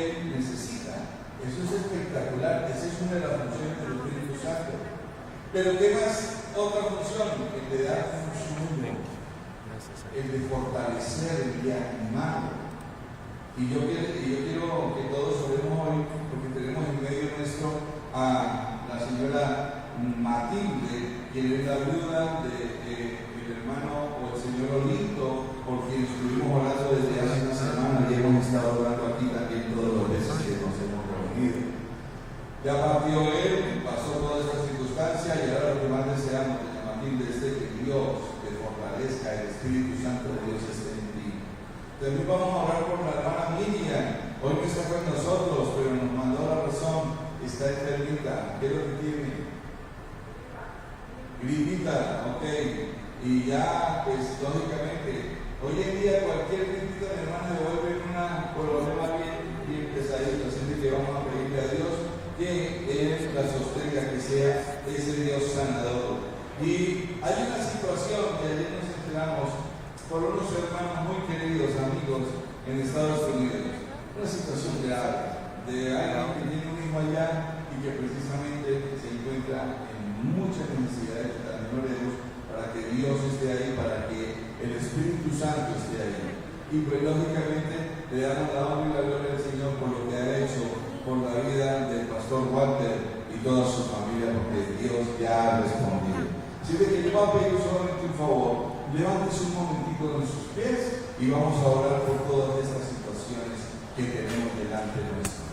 Él necesita. Eso es espectacular, esa es una de las funciones del Espíritu Santo. Pero ¿qué más? Otra función que te da su nombre, el de fortalecer, el de animar. Y yo quiero que todos oremos hoy, porque tenemos en medio nuestro a la señora Matilde, quien es la viuda del hermano o el señor Olinto, por quien estuvimos orando desde hace una semana y hemos estado orando aquí también todas las veces que nos hemos reunido. Ya partió él, pasó toda esta circunstancia y ahora lo que más deseamos, doña Matilde, es que Dios te fortalezca, el Espíritu Santo de Dios esté en ti. También vamos a orar por la hermana Miriam. Hoy no está con nosotros, pero nos mandó la razón, está enfermita. ¿Qué es lo que tiene? Gripita, ok. Y ya, pues lógicamente, hoy en día cualquier gripita, mi hermana, le vuelve una problema bien pesadita, así que vamos a pedirle a Dios que Él la sostenga, que sea ese Dios sanador. Y hay una situación que ayer nos enteramos por unos hermanos muy queridos, amigos, en Estados Unidos. Una situación grave de alguien que tiene un hijo allá y que precisamente se encuentra en muchas necesidades de menores para que Dios esté ahí, para que el Espíritu Santo esté ahí. Y pues lógicamente le damos la honra y la gloria al Señor por lo que ha hecho por la vida del pastor Walter y toda su familia, porque Dios ya ha respondido. Así que yo voy a pedir solamente un favor, levántese un momentito en sus pies y vamos a orar por todas estas situaciones que tenemos delante nuestro.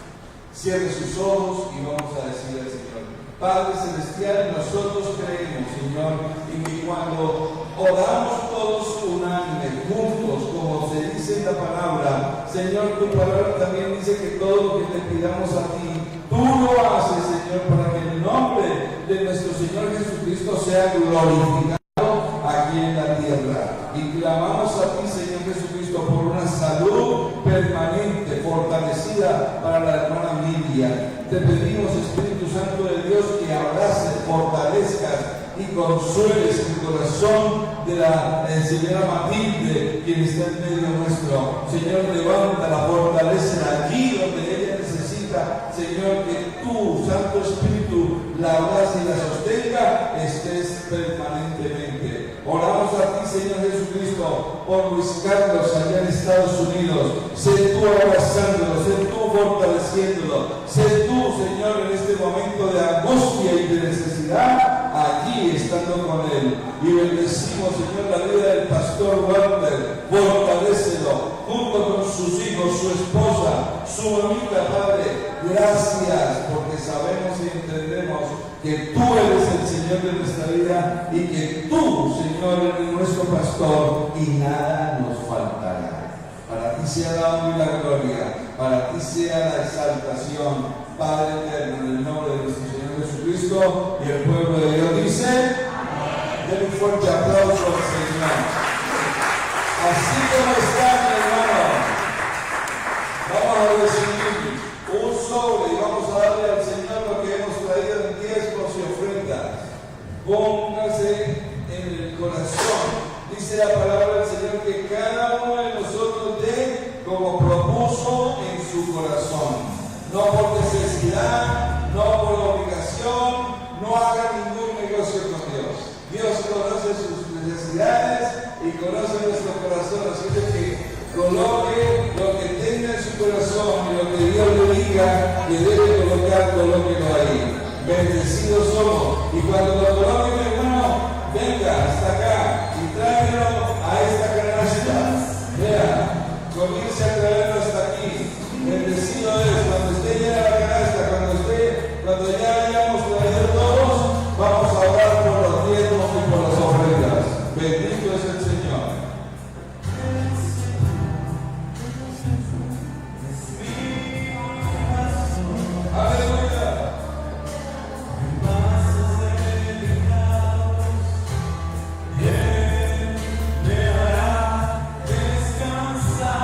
Cierre sus ojos y vamos a decirle al Señor: Padre Celestial, nosotros creemos, Señor, y que cuando oramos todos unánimes, juntos, como se dice en la palabra, Señor, tu palabra también dice que todo lo que te pidamos a ti, tú lo haces, Señor, para que el nombre de nuestro Señor Jesucristo sea glorificado aquí en la tierra. Y clamamos a ti, Señor Jesucristo, por una salud permanente, fortalecida para la hermana Miriam. Te pedimos, Espíritu Santo de Dios, que abraces, fortalezcas y consueles el corazón de la señora Matilde, quien está en medio nuestro. Señor, levántala, fortalécela allí donde ella necesita. Señor, que tú, Santo Espíritu, la abrace y la sostenga, estés permanentemente. Oramos a ti, Señor Jesucristo, por Luis Carlos allá en Estados Unidos. Sé tú abrazándolo, sé tú fortaleciéndolo, sé tú, Señor, en este momento de angustia y de necesidad, allí estando con él. Y bendecimos, Señor, la vida del pastor Walter, fortalécelo, junto con sus hijos, su esposa, su mamita, Padre. Gracias, porque sabemos y entendemos que tú eres el Señor de nuestra vida y que tú, Señor, eres nuestro pastor y nada nos faltará. Para ti sea la honra y la gloria, para ti sea la exaltación, Padre eterno, en el nombre de nuestro Señor Jesucristo. Y el pueblo de Dios dice: denle un fuerte aplauso al Señor. Así como está, mi hermano, vamos a recibir un sobre y vamos a darle al Señor lo que hemos traído en diezmos y ofrendas. Póngase en el corazón. Dice la palabra del Señor que cada uno de nosotros dé como propuso en su corazón. No por necesidad, no por obligación, no haga ningún negocio con Dios. Dios conoce sus necesidades y conoce nuestro corazón, así que coloque lo que tenga en su corazón y lo que Dios le diga que debe colocar, colóquelo ahí. Bendecidos somos. Y cuando lo coloque, mi hermano, venga hasta acá y tráigalo a esta canasta. Vea, comience a traerlo hasta aquí. Bendecido es cuando esté llena la canasta, cuando ya hayamos traído todos, vamos a orar por los diezmos y por las ofrendas. Bendito es el Señor. Aleluya. Me hará descansar.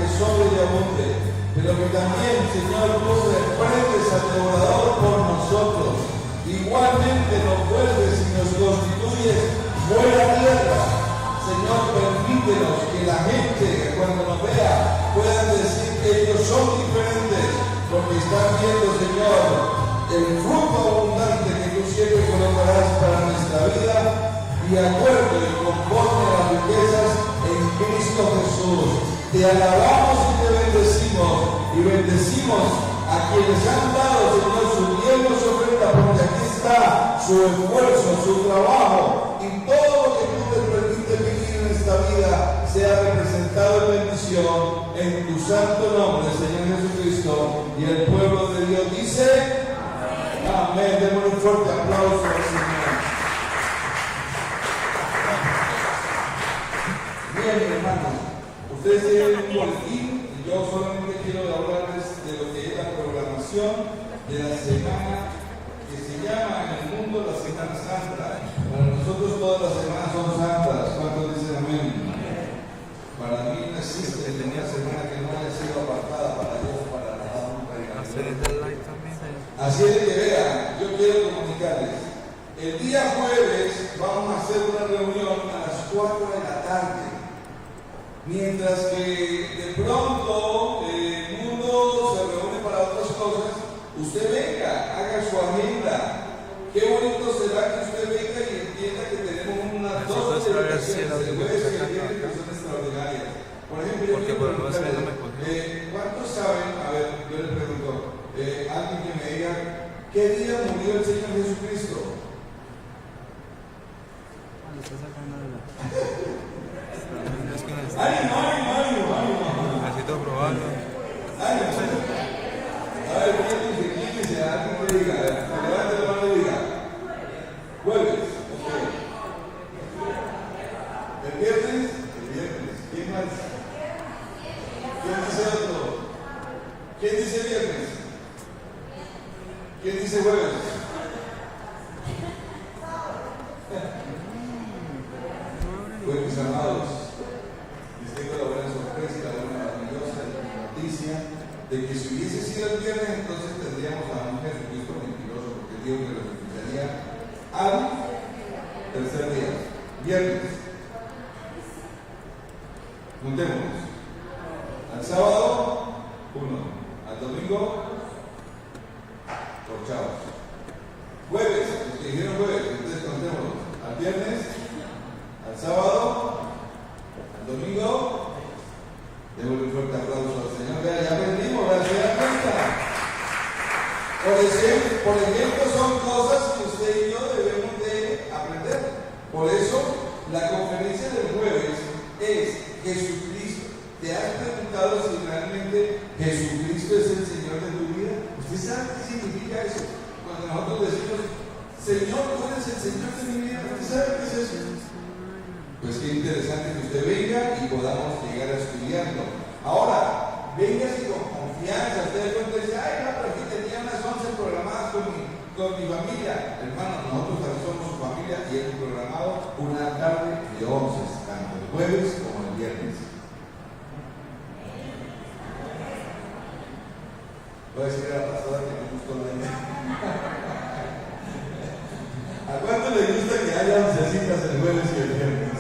que sobre y abunde, pero que también, Señor, tú reprendes al devorador por nosotros. Igualmente nos vuelves y nos constituyes buena tierra. Señor, permítenos que la gente, cuando nos vea, puedan decir que ellos son diferentes, porque están viendo, Señor, el fruto abundante que tú siempre colocarás para nuestra vida, de acuerdo y conforme a las riquezas en Cristo Jesús. Te alabamos y te bendecimos, y bendecimos a quienes han dado, Señor, su tiempo, su ofrenda, porque aquí está su esfuerzo, su trabajo, y todo lo que tú te permites vivir en esta vida sea representado en bendición en tu santo nombre, Señor Jesucristo. Y el pueblo de Dios dice: amén. Démosle un fuerte aplauso al Señor. Bien, mi hermano, ustedes tienen un boletín y yo solamente quiero hablarles de lo que es la programación de la semana que se llama en el mundo la Semana Santa. Para nosotros todas las semanas son santas. ¿Cuántos dicen amén? Para mí no existe ninguna semana que no haya sido apartada para Dios, para nada, nunca. Así es que vean, yo quiero comunicarles. El día jueves vamos a hacer una reunión a las 4 de la tarde. Mientras que de pronto el mundo se reúne para otras cosas, usted venga, haga su agenda. Qué bonito será que usted venga y entienda que tenemos unas dos celebraciones, el jueves y el viernes, que son extraordinarias. Por ejemplo, yo quiero preguntarle, ¿cuántos saben? A ver, yo les pregunto, alguien que me diga, ¿qué día murió el Señor Jesucristo? Necesito probarlo. A ver, ¿quién dice? Alguien que diga, levante la mano y diga. Jueves, ok. ¿El viernes? El viernes. ¿Quién más? ¿Quién dice otro? ¿Quién dice viernes? ¿Quién dice jueves? Pues mis amados, les tengo la buena sorpresa, la buena maravillosa noticia de que si hubiese sido el viernes, entonces tendríamos a un Jesucristo mentiroso, porque Dios que resucitaría al tercer día, viernes. Juntémonos. Al sábado, 1. Al domingo, corchados. Jueves, los que dijeron jueves, entonces contémonos. Al viernes, al sábado, al domingo, démosle un fuerte aplauso al Señor. Vea, ya aprendimos, ¿verdad? ¿Se dan cuenta? Por ejemplo, son cosas que usted y yo debemos de aprender. Por eso, la conferencia del jueves es Jesucristo. ¿Te has preguntado si realmente Jesucristo es el Señor de tu vida? ¿Usted sabe qué significa eso? Cuando nosotros decimos, Señor, tú eres el Señor de mi vida, ¿usted sabe qué es eso? Pues qué interesante que usted venga y podamos llegar a estudiarlo. Ahora, venga así con confianza. Usted de pronto dice, ay, no, pero aquí tenía unas 11 programadas con mi familia. Hermano, nosotros también somos su familia y hemos programado una tarde de 11, tanto el jueves como el viernes. Voy a decir a la pasada que me gustó la idea. ¿A cuánto le gusta que haya 11 citas el jueves y el viernes?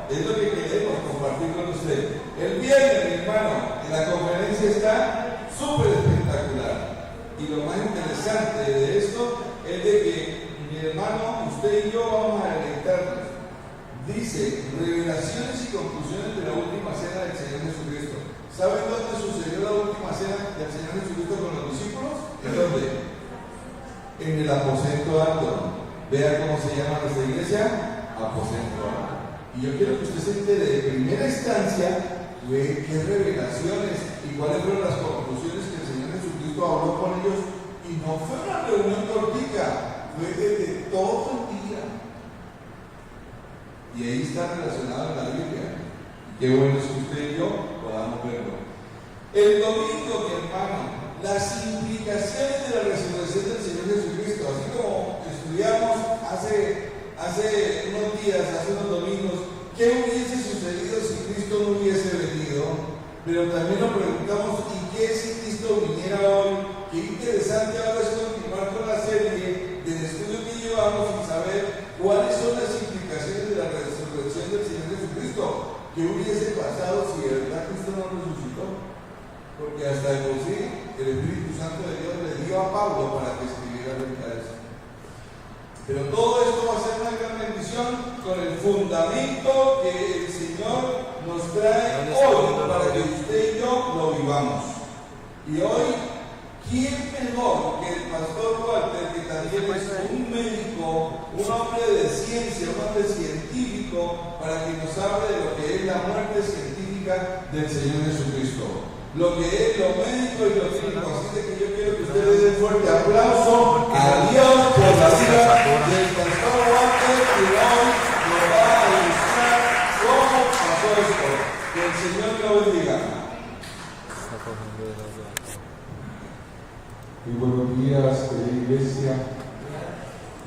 Es lo que queremos compartir con usted. El viernes, mi hermano, la conferencia está súper espectacular. Y lo más interesante de esto es de que, mi hermano, usted y yo vamos a deleitarnos. Dice, revelaciones y conclusiones de la última cena del Señor Jesucristo. ¿Saben dónde sucedió la última cena del Señor Jesucristo con los discípulos? ¿En dónde? En el aposento alto. Vea cómo se llama nuestra iglesia, aposento alto. Y yo quiero que usted se entere de primera instancia qué revelaciones y cuáles fueron las conclusiones que el Señor Jesucristo habló con ellos. Y no fue una reunión cortica, fue desde todo el día. Y ahí está relacionado en la Biblia. Qué bueno es que usted y yo podamos verlo. El domingo, mi hermano, las implicaciones de la resurrección del Señor Jesucristo, así como estudiamos hace unos días, hace unos domingos, ¿qué hubiese sucedido si Cristo no hubiese venido? Pero también nos preguntamos, ¿y qué si Cristo viniera hoy? Qué interesante ahora es continuar con la serie del estudio que llevamos y saber cuáles son las implicaciones de la resurrección del Señor Jesucristo. ¿Qué hubiese pasado si de verdad Cristo no resucitó? Porque hasta de por sí el Espíritu Santo de Dios le dio a Pablo para que escribiera acerca de eso. Pero todo esto va a ser una gran bendición con el fundamento que el Señor nos trae hoy para que usted y yo lo vivamos. Y hoy, ¿quién mejor que el pastor Walter, que también es un médico, un hombre de ciencia, un hombre científico, para que nos hable de lo que es la muerte científica del Señor Jesucristo? Lo que es lo médico y lo clínico. Así que yo quiero que ustedes den un fuerte aplauso a Dios por la vida del pastor Walter, que hoy nos va a ilustrar cómo pasó esto. Que el Señor lo bendiga. Muy buenos días, querida iglesia.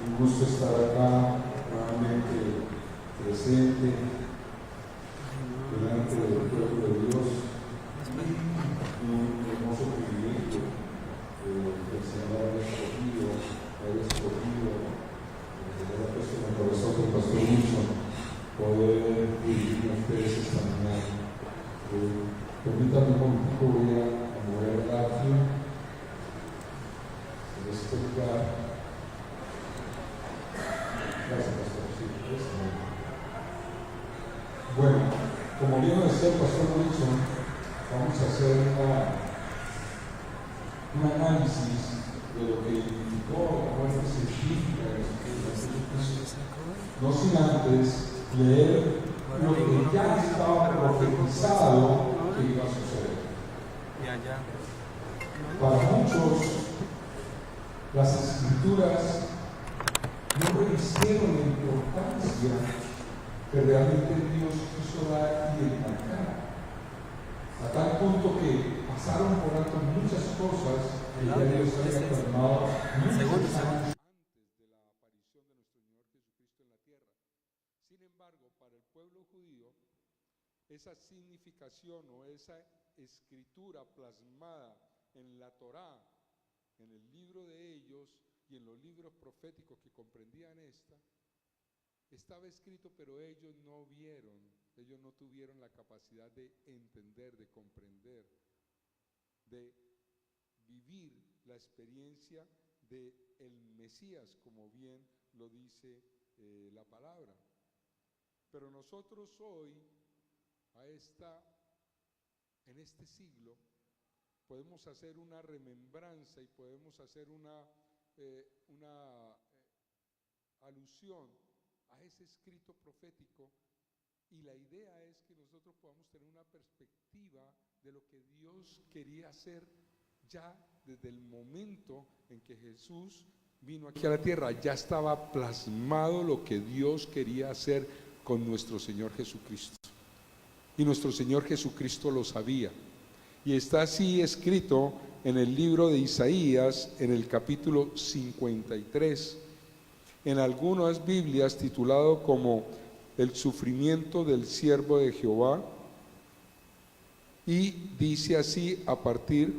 Un gusto estar acá nuevamente presente delante del pueblo de Dios. Un hermoso privilegio que el Señor haya escogido, ha puesto en el corazón del pastor Wilson, poder dirigir a ustedes esta mañana. Permítanme un momento, voy a mover el atrio en este lugar. Gracias, pastor. Sí, bueno, como bien lo decía el pastor Wilson, vamos a hacer un análisis de lo que significó la muerte científica de Jesucristo, no sin antes leer lo que ya estaba profetizado que iba a suceder. Para muchos, las escrituras no revistieron la importancia que realmente Dios quiso dar y enmarcar. A tal punto que pasaron por alto muchas cosas que ya Dios había plasmado muchos años antes de la aparición de nuestro Señor Jesucristo en la tierra. Sin embargo, para el pueblo judío, esa significación o esa escritura plasmada en la Torá, en el libro de ellos y en los libros proféticos que comprendían estaba escrito, pero ellos no vieron. Ellos no tuvieron la capacidad de entender, de comprender, de vivir la experiencia del Mesías, como bien lo dice la palabra. Pero nosotros hoy, en este siglo, podemos hacer una remembranza y podemos hacer una alusión a ese escrito profético. Y la idea es que nosotros podamos tener una perspectiva de lo que Dios quería hacer ya desde el momento en que Jesús vino aquí a la tierra. Ya estaba plasmado lo que Dios quería hacer con nuestro Señor Jesucristo. Y nuestro Señor Jesucristo lo sabía. Y está así escrito en el libro de Isaías, en el capítulo 53. En algunas Biblias titulado como el sufrimiento del siervo de Jehová, y dice así a partir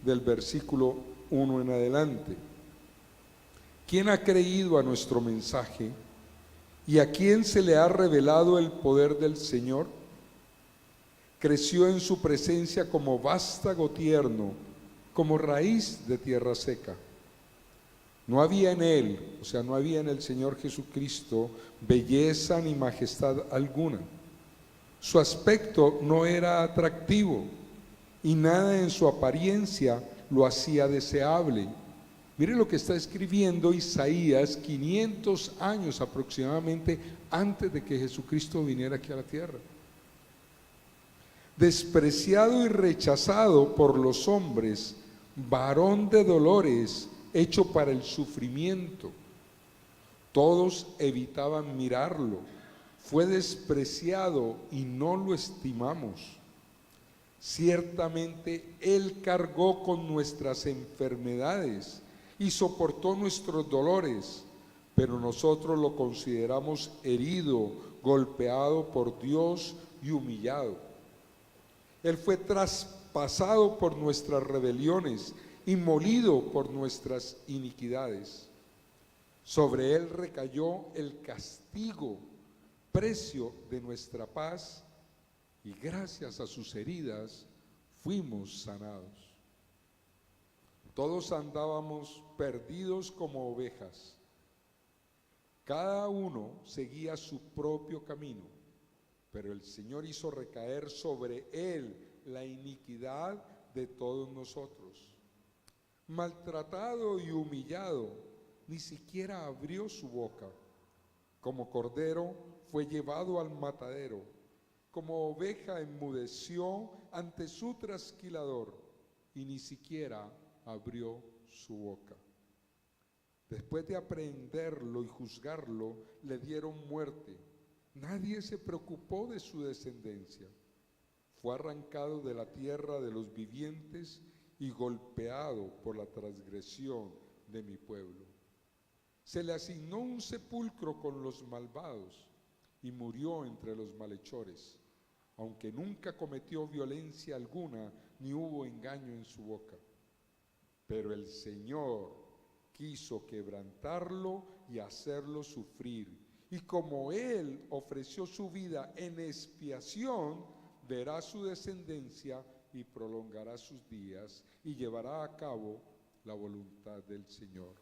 del versículo 1 en adelante: ¿Quién ha creído a nuestro mensaje? ¿Y a quién se le ha revelado el poder del Señor? Creció en su presencia como vástago tierno, como raíz de tierra seca. No había en él, o sea, no había en el Señor Jesucristo belleza ni majestad alguna. Su aspecto no era atractivo y nada en su apariencia lo hacía deseable. Mire lo que está escribiendo Isaías 500 años aproximadamente antes de que Jesucristo viniera aquí a la tierra. Despreciado y rechazado por los hombres, varón de dolores, hecho para el sufrimiento. Todos evitaban mirarlo. Fue despreciado y no lo estimamos. Ciertamente Él cargó con nuestras enfermedades y soportó nuestros dolores, pero nosotros lo consideramos herido, golpeado por Dios y humillado. Él fue traspasado por nuestras rebeliones y molido por nuestras iniquidades. Sobre Él recayó el castigo, precio de nuestra paz, y gracias a sus heridas fuimos sanados. Todos andábamos perdidos como ovejas. Cada uno seguía su propio camino, pero el Señor hizo recaer sobre Él la iniquidad de todos nosotros. Maltratado y humillado, ni siquiera abrió su boca. Como cordero fue llevado al matadero. Como oveja enmudeció ante su trasquilador y ni siquiera abrió su boca. Después de aprehenderlo y juzgarlo, le dieron muerte. Nadie se preocupó de su descendencia. Fue arrancado de la tierra de los vivientes y golpeado por la transgresión de mi pueblo. Se le asignó un sepulcro con los malvados y murió entre los malhechores, aunque nunca cometió violencia alguna ni hubo engaño en su boca. Pero el Señor quiso quebrantarlo y hacerlo sufrir, y como Él ofreció su vida en expiación, verá su descendencia y prolongará sus días y llevará a cabo la voluntad del Señor.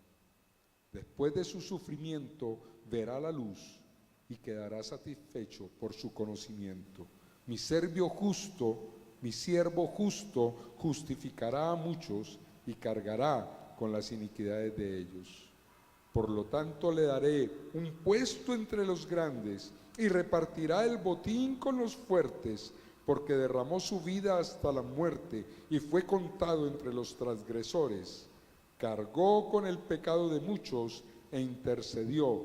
Después de su sufrimiento verá la luz y quedará satisfecho por su conocimiento. Mi siervo justo justificará a muchos y cargará con las iniquidades de ellos. Por lo tanto le daré un puesto entre los grandes y repartirá el botín con los fuertes, porque derramó su vida hasta la muerte y fue contado entre los transgresores. Cargó con el pecado de muchos e intercedió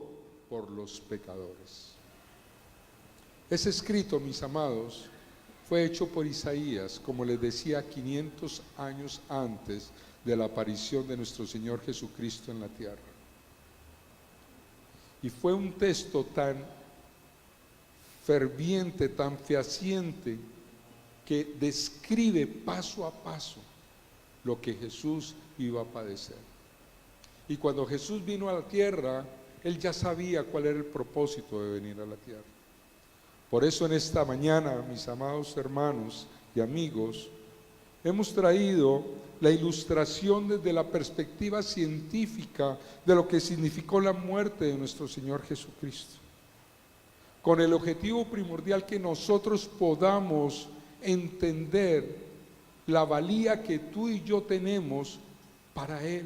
por los pecadores. Ese escrito, mis amados, fue hecho por Isaías, como les decía, 500 años antes de la aparición de nuestro Señor Jesucristo en la tierra. Y fue un texto tan ferviente, tan fehaciente, que describe paso a paso lo que Jesús iba a padecer. Y cuando Jesús vino a la tierra, Él ya sabía cuál era el propósito de venir a la tierra. Por eso en esta mañana, mis amados hermanos y amigos, hemos traído la ilustración desde la perspectiva científica de lo que significó la muerte de nuestro Señor Jesucristo, con el objetivo primordial que nosotros podamos entender la valía que tú y yo tenemos para Él,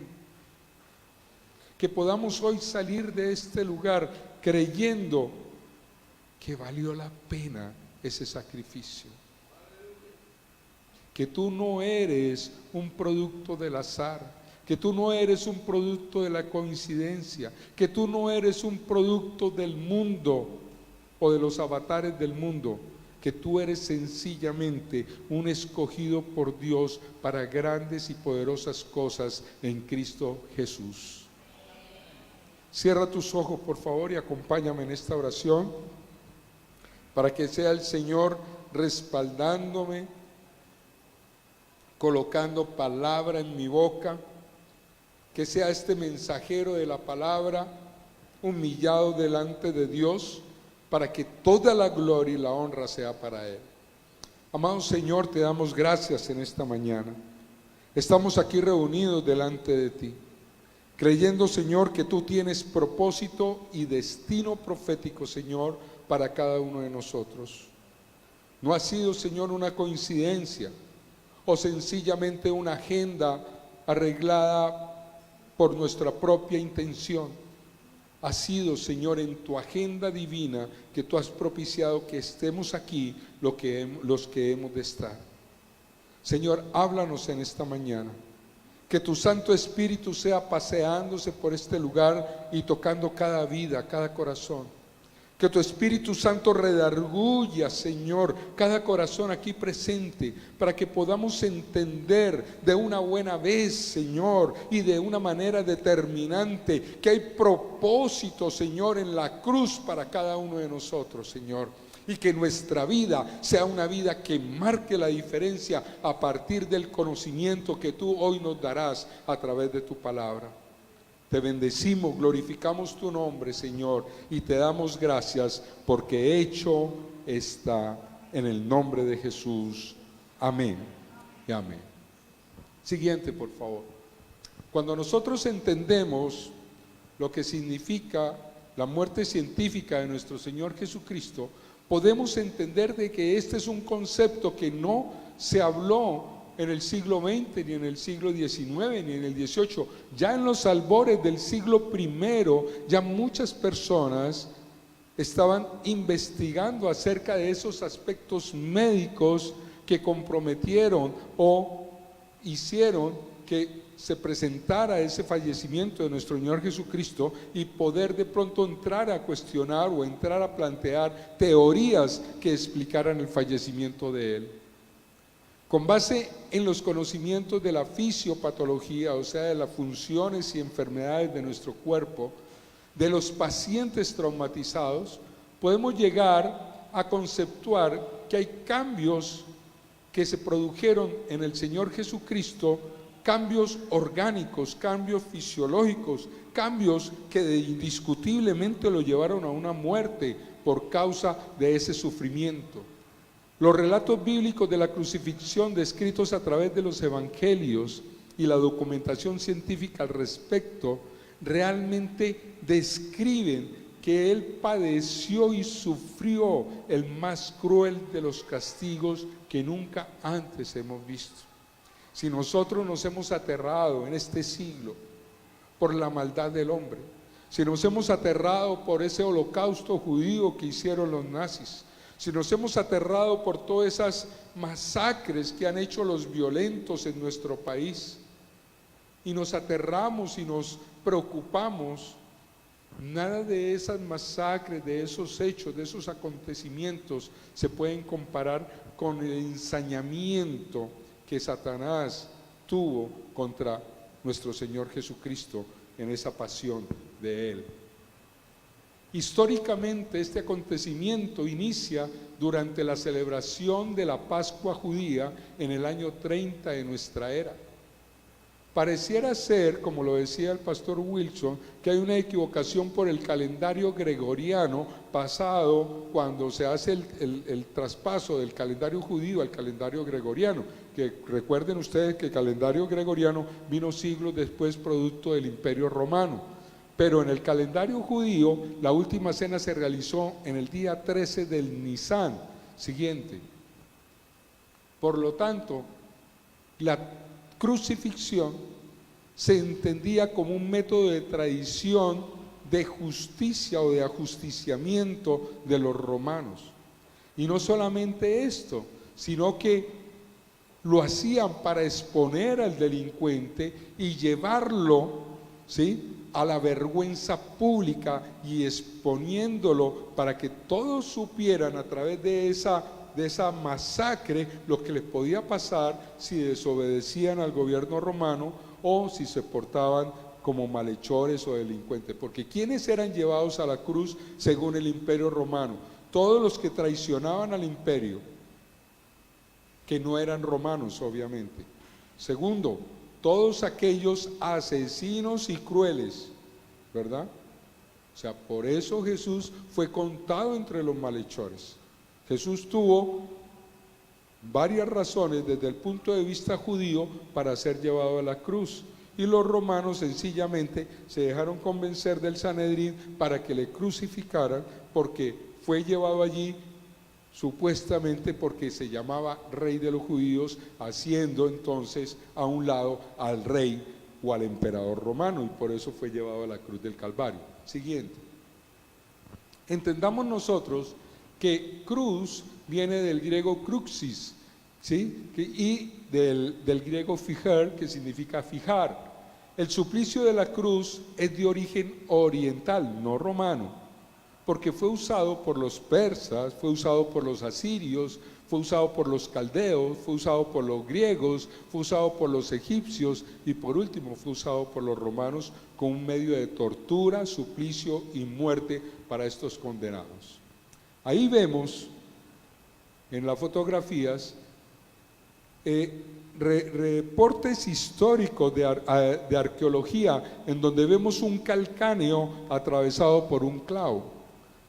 que podamos hoy salir de este lugar creyendo que valió la pena ese sacrificio, que tú no eres un producto del azar, que tú no eres un producto de la coincidencia, que tú no eres un producto del mundo o de los avatares del mundo, que tú eres sencillamente un escogido por Dios para grandes y poderosas cosas en Cristo Jesús. Cierra tus ojos, por favor, y acompáñame en esta oración, para que sea el Señor respaldándome, colocando palabra en mi boca, que sea este mensajero de la palabra humillado delante de Dios, para que toda la gloria y la honra sea para Él. Amado Señor, te damos gracias en esta mañana. Estamos aquí reunidos delante de ti, creyendo, Señor, que tú tienes propósito y destino profético, Señor, para cada uno de nosotros. No ha sido, Señor, una coincidencia o sencillamente una agenda arreglada por nuestra propia intención. Ha sido, Señor, en tu agenda divina que tú has propiciado que estemos aquí los que hemos de estar. Señor, háblanos en esta mañana. Que tu Santo Espíritu sea paseándose por este lugar y tocando cada vida, cada corazón. Que tu Espíritu Santo redarguya, Señor, cada corazón aquí presente, para que podamos entender de una buena vez, Señor, y de una manera determinante, que hay propósito, Señor, en la cruz para cada uno de nosotros, Señor. y que nuestra vida sea una vida que marque la diferencia a partir del conocimiento que tú hoy nos darás a través de tu palabra. Te bendecimos, glorificamos tu nombre, Señor, y te damos gracias porque hecho está en el nombre de Jesús. Amén y amén. Siguiente, por favor. Cuando nosotros entendemos lo que significa la muerte científica de nuestro Señor Jesucristo, podemos entender de que este es un concepto que no se habló en el siglo XX, ni en el siglo XIX, ni en el XVIII. Ya en los albores del siglo I, ya muchas personas estaban investigando acerca de esos aspectos médicos que comprometieron o hicieron que se presentara ese fallecimiento de nuestro Señor Jesucristo y poder de pronto entrar a cuestionar o entrar a plantear teorías que explicaran el fallecimiento de Él. Con base en los conocimientos de la fisiopatología, o sea, de las funciones y enfermedades de nuestro cuerpo, de los pacientes traumatizados, podemos llegar a conceptuar que hay cambios que se produjeron en el Señor Jesucristo, cambios orgánicos, cambios fisiológicos, cambios que indiscutiblemente lo llevaron a una muerte por causa de ese sufrimiento. Los relatos bíblicos de la crucifixión descritos a través de los evangelios y la documentación científica al respecto realmente describen que Él padeció y sufrió el más cruel de los castigos que nunca antes hemos visto. Si nosotros nos hemos aterrado en este siglo por la maldad del hombre, si nos hemos aterrado por ese holocausto judío que hicieron los nazis, si nos hemos aterrado por todas esas masacres que han hecho los violentos en nuestro país, y nos aterramos y nos preocupamos, nada de esas masacres, de esos hechos, de esos acontecimientos se pueden comparar con el ensañamiento que Satanás tuvo contra nuestro Señor Jesucristo en esa pasión de Él. Históricamente este acontecimiento inicia durante la celebración de la Pascua judía en el año 30 de nuestra era. Pareciera ser, como lo decía el pastor Wilson, que hay una equivocación por el calendario gregoriano pasado cuando se hace el traspaso del calendario judío al calendario gregoriano, que recuerden ustedes que el calendario gregoriano vino siglos después producto del Imperio Romano. Pero en el calendario judío, la última cena se realizó en el día 13 del Nisan siguiente. Por lo tanto, la crucifixión se entendía como un método de tradición de justicia o de ajusticiamiento de los romanos. Y no solamente esto, sino que lo hacían para exponer al delincuente y llevarlo, ¿sí?, a la vergüenza pública y exponiéndolo para que todos supieran a través de esa masacre lo que les podía pasar si desobedecían al gobierno romano o si se portaban como malhechores o delincuentes. Porque ¿quiénes eran llevados a la cruz según el Imperio Romano? Todos los que traicionaban al imperio, que no eran romanos, obviamente. Segundo, todos aquellos asesinos y crueles, ¿verdad? O sea, por eso Jesús fue contado entre los malhechores. Jesús tuvo varias razones desde el punto de vista judío para ser llevado a la cruz, y los romanos sencillamente se dejaron convencer del Sanedrín para que le crucificaran, porque fue llevado allí supuestamente porque se llamaba rey de los judíos, haciendo entonces a un lado al rey o al emperador romano, y por eso fue llevado a la cruz del Calvario. Siguiente. Entendamos nosotros que cruz viene del griego cruxis, ¿sí?, y del griego fijar, que significa fijar. El suplicio de la cruz es de origen oriental, no romano, porque fue usado por los persas, fue usado por los asirios, fue usado por los caldeos, fue usado por los griegos, fue usado por los egipcios y por último fue usado por los romanos como un medio de tortura, suplicio y muerte para estos condenados. Ahí vemos en las fotografías reportes históricos de arqueología en donde vemos un calcáneo atravesado por un clavo.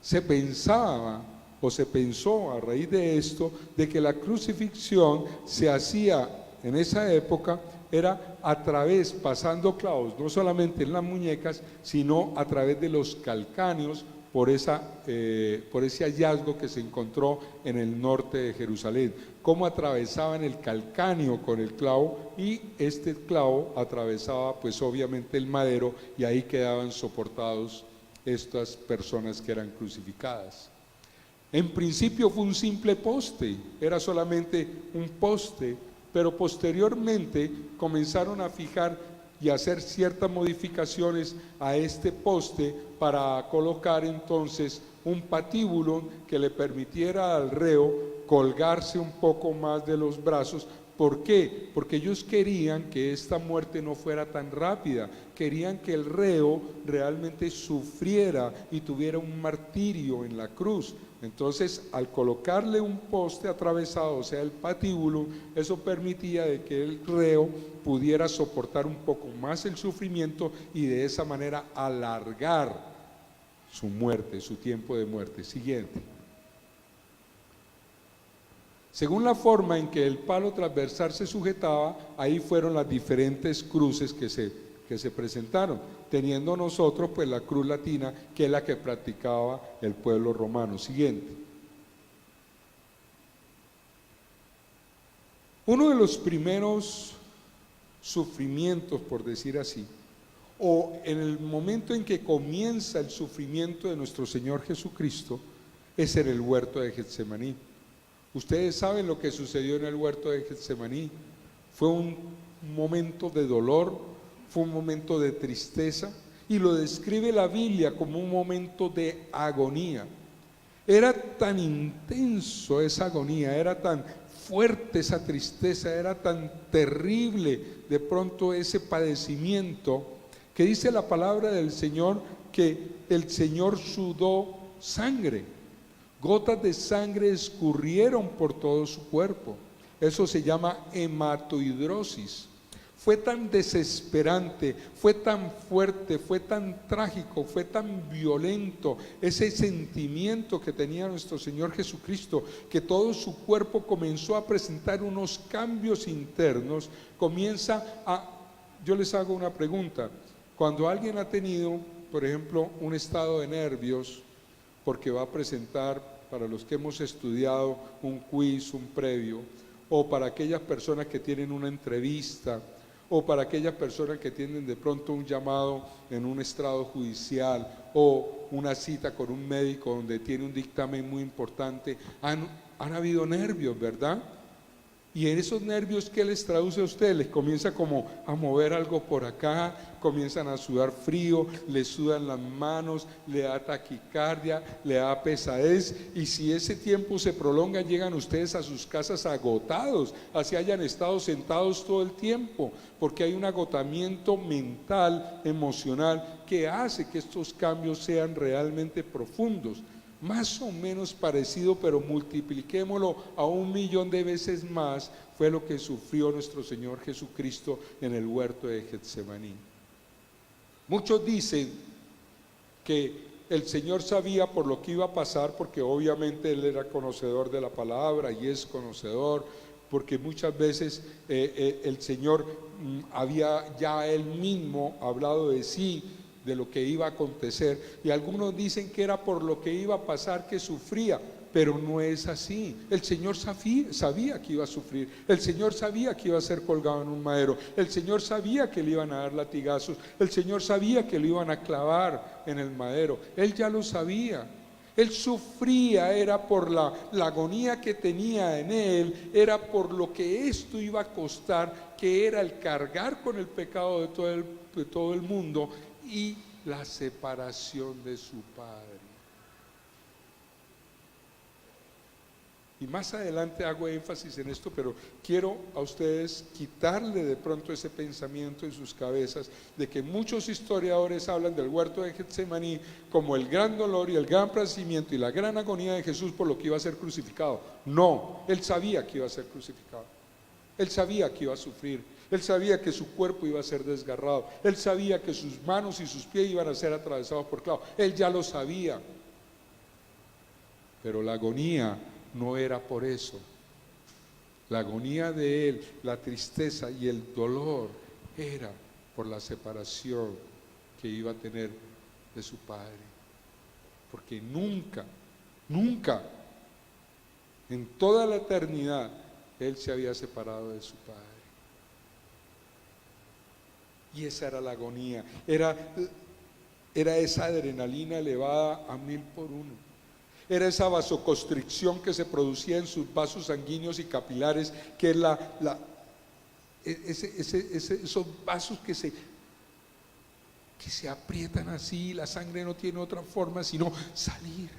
Se pensaba o se pensó a raíz de esto de que la crucifixión se hacía en esa época era a través, pasando clavos, no solamente en las muñecas, sino a través de los calcáneos por ese hallazgo que se encontró en el norte de Jerusalén, cómo atravesaban el calcáneo con el clavo, y este clavo atravesaba pues obviamente el madero, y ahí quedaban soportados estas personas que eran crucificadas. En principio fue un simple poste, era solamente un poste, pero posteriormente comenzaron a fijar y hacer ciertas modificaciones a este poste para colocar entonces un patíbulo que le permitiera al reo colgarse un poco más de los brazos. ¿Por qué? Porque ellos querían que esta muerte no fuera tan rápida, querían que el reo realmente sufriera y tuviera un martirio en la cruz. Entonces, al colocarle un poste atravesado, o sea, el patíbulo, eso permitía de que el reo pudiera soportar un poco más el sufrimiento y de esa manera alargar su muerte, su tiempo de muerte. Siguiente. Según la forma en que el palo transversal se sujetaba, ahí fueron las diferentes cruces que se presentaron, teniendo nosotros pues la cruz latina, que es la que practicaba el pueblo romano. Siguiente. Uno de los primeros sufrimientos, por decir así, o en el momento en que comienza el sufrimiento de nuestro Señor Jesucristo, es en el huerto de Getsemaní. Ustedes saben lo que sucedió en el huerto de Getsemaní. Fue un momento de dolor, fue un momento de tristeza, y lo describe la Biblia como un momento de agonía. Era tan intenso esa agonía, era tan fuerte esa tristeza, era tan terrible de pronto ese padecimiento, que dice la palabra del Señor que el Señor sudó sangre. Gotas de sangre escurrieron por todo su cuerpo. Eso se llama hematohidrosis. Fue tan desesperante, fue tan fuerte, fue tan trágico, fue tan violento ese sentimiento que tenía nuestro Señor Jesucristo, que todo su cuerpo comenzó a presentar unos cambios internos. Yo les hago una pregunta. Cuando alguien ha tenido, por ejemplo, un estado de nervios, porque va a presentar, para los que hemos estudiado, un quiz, un previo, o para aquellas personas que tienen una entrevista, o para aquellas personas que tienen de pronto un llamado en un estrado judicial, o una cita con un médico donde tiene un dictamen muy importante, han habido nervios, ¿verdad? Y en esos nervios, ¿qué les traduce a ustedes? Les comienza como a mover algo por acá, comienzan a sudar frío, les sudan las manos, le da taquicardia, le da pesadez, y si ese tiempo se prolonga, llegan ustedes a sus casas agotados, así hayan estado sentados todo el tiempo, porque hay un agotamiento mental, emocional, que hace que estos cambios sean realmente profundos. Más o menos parecido, pero multipliquémoslo a 1.000.000 de veces más, fue lo que sufrió nuestro Señor Jesucristo en el huerto de Getsemaní. Muchos dicen que el Señor sabía por lo que iba a pasar, porque obviamente Él era conocedor de la palabra y es conocedor, porque muchas veces el Señor había ya Él mismo hablado de sí, de lo que iba a acontecer, y algunos dicen que era por lo que iba a pasar que sufría, pero no es así. El Señor sabía que iba a sufrir, el Señor sabía que iba a ser colgado en un madero, el Señor sabía que le iban a dar latigazos, el Señor sabía que lo iban a clavar en el madero, Él ya lo sabía. Él sufría, era por la agonía que tenía en Él, era por lo que esto iba a costar, que era el cargar con el pecado de todo el mundo y la separación de su Padre. y más adelante hago énfasis en esto, pero quiero a ustedes quitarle de pronto ese pensamiento en sus cabezas de que muchos historiadores hablan del huerto de Getsemaní como el gran dolor y el gran padecimiento y la gran agonía de Jesús por lo que iba a ser crucificado. No, Él sabía que iba a ser crucificado, Él sabía que iba a sufrir, Él sabía que su cuerpo iba a ser desgarrado, Él sabía que sus manos y sus pies iban a ser atravesados por clavos, Él ya lo sabía, pero la agonía no era por eso. La agonía de Él, la tristeza y el dolor era por la separación que iba a tener de su Padre, porque nunca en toda la eternidad Él se había separado de su Padre. Y esa era la agonía, era esa adrenalina elevada a 1000 por 1. Era esa vasoconstricción que se producía en sus vasos sanguíneos y capilares, que es esos vasos que se aprietan así, la sangre no tiene otra forma sino salir,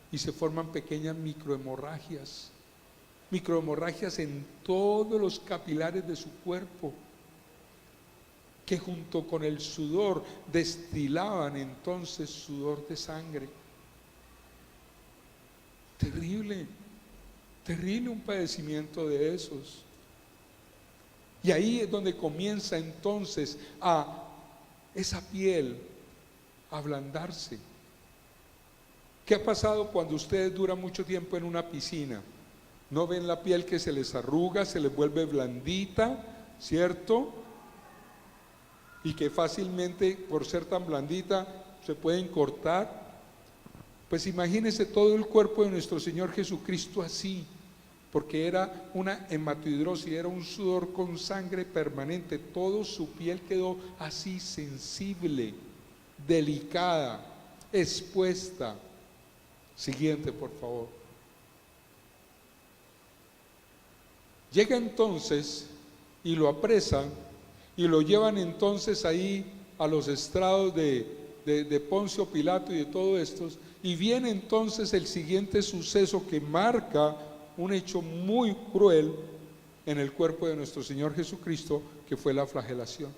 y se forman pequeñas microhemorragias en todos los capilares de su cuerpo, que junto con el sudor destilaban entonces sudor de sangre. Terrible un padecimiento de esos. Y ahí es donde comienza entonces esa piel a ablandarse. ¿Qué ha pasado cuando ustedes duran mucho tiempo en una piscina? ¿No ven la piel que se les arruga, se les vuelve blandita, cierto? Y que fácilmente, por ser tan blandita, se pueden cortar. Pues imagínense todo el cuerpo de nuestro Señor Jesucristo así, porque era una hematohidrosis, era un sudor con sangre permanente, toda su piel quedó así sensible, delicada, expuesta. Siguiente, por favor. Llega entonces y lo apresan y lo llevan entonces ahí a los estrados de Poncio Pilato y de todo esto. Y viene entonces el siguiente suceso que marca un hecho muy cruel en el cuerpo de nuestro Señor Jesucristo, que fue la flagelación.